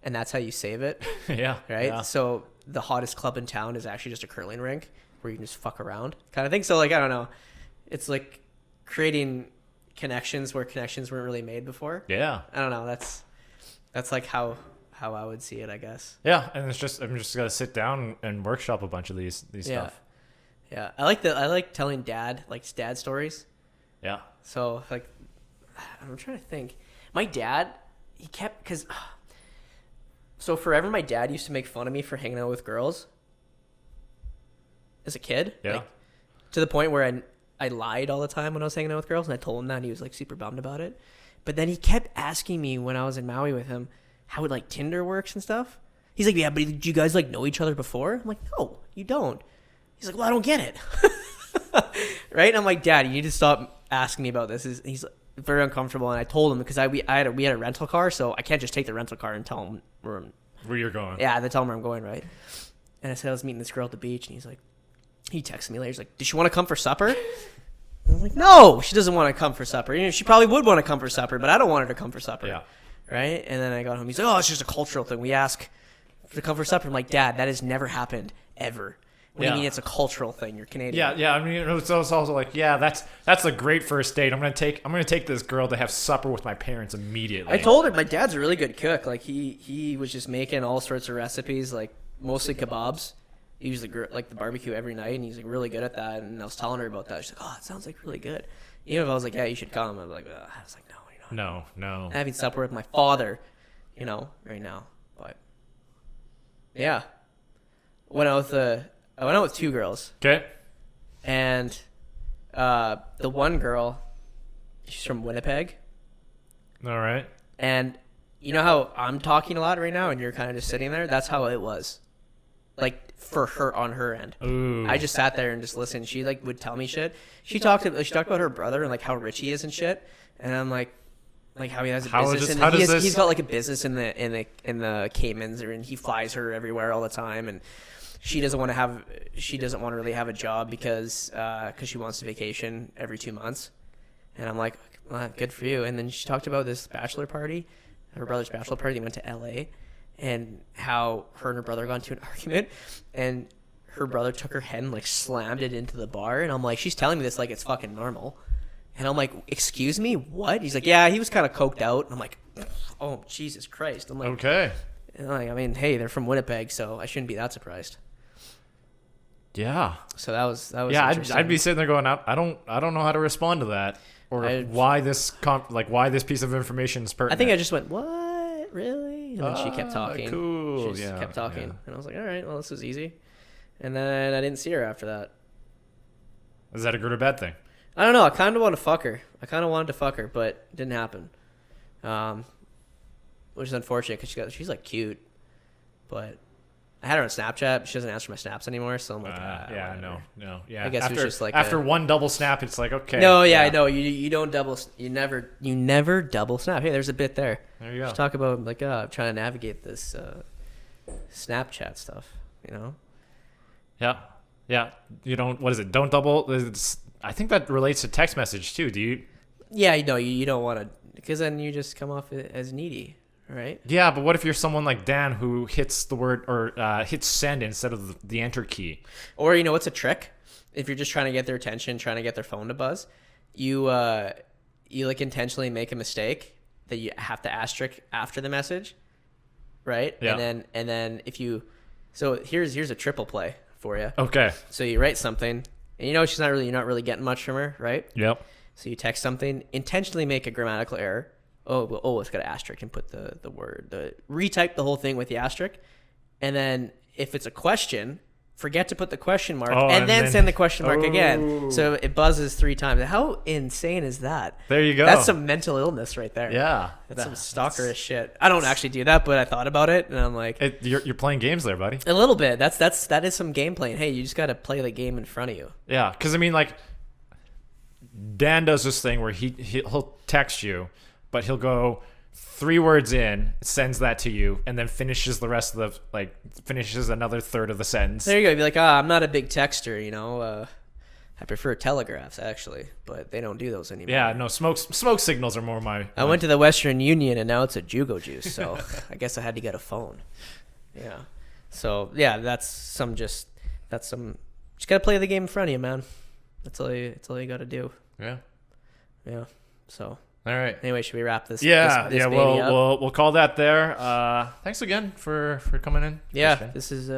And that's how you save it. Yeah. Right? Yeah. So the hottest club in town is actually just a curling rink where you can just fuck around kind of thing. So like, I don't know. It's like, creating connections where connections weren't really made before. Yeah. I don't know. That's like how I would see it, I guess. Yeah, and I'm just gonna sit down and workshop a bunch of these stuff. Yeah. I like telling dad stories. Yeah. So like, I'm trying to think. My dad, he kept so forever my dad used to make fun of me for hanging out with girls as a kid. Yeah. Like, to the point where I lied all the time when I was hanging out with girls, and I told him that, and he was like super bummed about it. But then he kept asking me when I was in Maui with him how like Tinder works and stuff. He's like, yeah, but did you guys like know each other before? I'm like, no, you don't. He's like, well, I don't get it. Right? And I'm like, Dad, you need to stop asking me about this. He's very uncomfortable, and I told him because we had a rental car, so I can't just take the rental car and tell him where you're going. Yeah, they tell him where I'm going, right? And I said I was meeting this girl at the beach, and he texted me later. He's like, "Does she want to come for supper?" And I'm like, "No, she doesn't want to come for supper. You know, she probably would want to come for supper, but I don't want her to come for supper." Yeah. Right? And then I got home. He's like, "Oh, it's just a cultural thing. We ask to come for supper." I'm like, "Dad, that has never happened ever. What do you mean it's a cultural thing? You're Canadian." Yeah. I mean, it's also like, yeah, that's a great first date. I'm gonna take this girl to have supper with my parents immediately. I told her my dad's a really good cook. Like he was just making all sorts of recipes, like mostly kebabs. He usually like the barbecue every night, and he's like really good at that. And I was telling her about that. She's like, "Oh, it sounds like really good." Even if I was like, "Yeah, you should come," I'd be like, I was like, "No, you're not." No. I'm having supper with my father, right now. But yeah, I went out with two girls. Okay. And the one girl, she's from Winnipeg. All right. And you know how I'm talking a lot right now and you're kind of just sitting there? That's how it was. Like for her on her end. Ooh. I just sat there and just listened. She like would tell me shit. She talked about her brother and like how rich he is and shit. And I'm like how he has a business. He's got like a business in the Caymans, and he flies her everywhere all the time, and she doesn't want to really have a job because she wants to vacation every 2 months. And I'm like, well, good for you. And then she talked about this bachelor party, her brother's bachelor party. They went to LA, and how her and her brother got into an argument, and her brother took her head and like slammed it into the bar. And I'm like, she's telling me this like it's fucking normal. And I'm like, excuse me, what? He's like, yeah, he was kind of coked out. And I'm like, oh, Jesus Christ. I'm like, okay. And like, I mean, hey, they're from Winnipeg, so I shouldn't be that surprised. Yeah. So that was yeah. I'd be sitting there going, I don't know how to respond to that, or why this piece of information is pertinent. I think I just went, what, really? And then she kept talking. Cool. She just kept talking, and I was like, all right, well, this was easy. And then I didn't see her after that. Is that a good or bad thing? I don't know. I kind of wanted to fuck her, but it didn't happen. Which is unfortunate because she's like cute, but I had her on Snapchat, but she doesn't answer my snaps anymore. So I'm like, no, yeah. I guess it was just like after one double snap, it's like, okay. No, yeah, I know. You don't double. You never double snap. Hey, there's a bit there. There you go. Just talk about like trying to navigate this Snapchat stuff. Yeah. You don't. What is it? Don't double. I think that relates to text message too. Do you? Yeah, you don't want to, because then you just come off as needy. Right? Yeah, but what if you're someone like Dan who hits the word or hits send instead of the enter key? Or what's a trick? If you're just trying to get their attention, trying to get their phone to buzz, you like intentionally make a mistake that you have to asterisk after the message, right? Yeah. And then here's a triple play for you. Okay. So you write something, and you're not really getting much from her, right? Yep. So you text something, intentionally make a grammatical error. It's got an asterisk, and put retype the whole thing with the asterisk. And then if it's a question, forget to put the question mark and then send the question mark again. So it buzzes 3 times. How insane is that? There you go. That's some mental illness right there. Yeah. That's some stalkerish shit. I don't actually do that, but I thought about it, and I'm like, you're playing games there, buddy. A little bit. That is some game playing. Hey, you just got to play the game in front of you. Yeah, because I mean, like, Dan does this thing where he'll text you, but he'll go 3 words in, sends that to you, and then finishes the rest of finishes another third of the sentence. There you go. You'd be like, I'm not a big texter, I prefer telegraphs, actually, but they don't do those anymore. Yeah, no, smoke signals are more my... I went to the Western Union, and now it's a Jugo Juice, so I guess I had to get a phone. Yeah. So, yeah, just got to play the game in front of you, man. That's all you got to do. Yeah. Yeah. So All right. anyway, should we wrap this? Yeah, this yeah. baby up? We'll call that there. Thanks again for coming in. Yeah, Christian. this is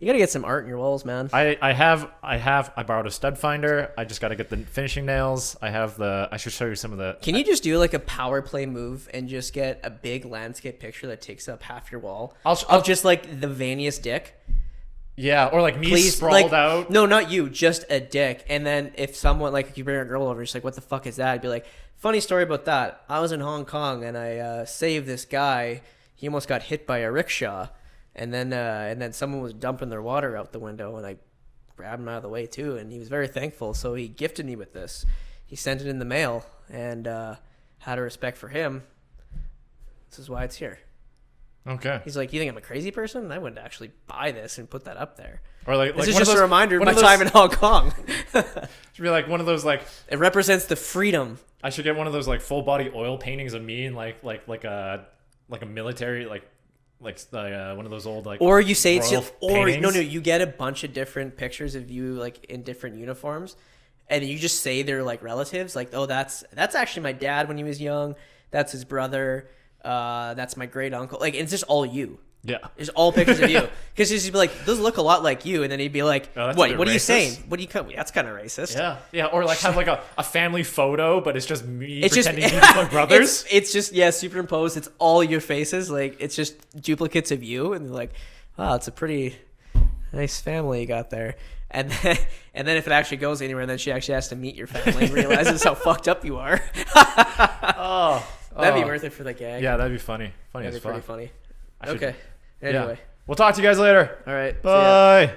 you gotta get some art in your walls, man. I borrowed a stud finder. I just got to get the finishing nails. I should show you some of the. Can you just do like a power play move and just get a big landscape picture that takes up half your wall of just like the veiniest dick? Yeah, or like me sprawled like, out. No, not you, just a dick. And then if someone like if you bring a girl over, she's like, "What the fuck is that?" I'd be like, "Funny story about that. I was in Hong Kong and I saved this guy. He almost got hit by a rickshaw." And then someone was dumping their water out the window, and I grabbed him out of the way too. And he was very thankful, so he gifted me with this. He sent it in the mail, and out of respect for him, this is why it's here. Okay. He's like, "You think I'm a crazy person? I wouldn't actually buy this and put that up there." Or like This is one of just those- a reminder of one my of those- time in Hong Kong. Should be like one of those like. It represents the freedom. I should get one of those like full body oil paintings of me and like a military like one of those old like. Or you say it's royal or paintings. no, you get a bunch of different pictures of you like in different uniforms, and you just say they're like relatives. Like, oh, that's actually my dad when he was young. That's his brother. That's my great uncle. Like, it's just all you. Yeah. It's all pictures of you. Because he'd be like, those look a lot like you, and then he'd be like, Oh, that's a what? bit What are you racist. saying? What do you? That's kind of racist. Yeah, yeah, or like have like a family photo, but it's just me It's just pretending to be my brothers. It's just superimposed. It's all your faces. Like, it's just duplicates of you, and they're like, wow, it's a pretty nice family you got there. And then if it actually goes anywhere, then she actually has to meet your family and realizes how fucked up you are. That'd be worth it for the gag. Yeah, that'd be funny. Funny That'd as be pretty fuck. funny. I should- Okay. Yeah. Anyway. We'll talk to you guys later. All right. See ya. Bye.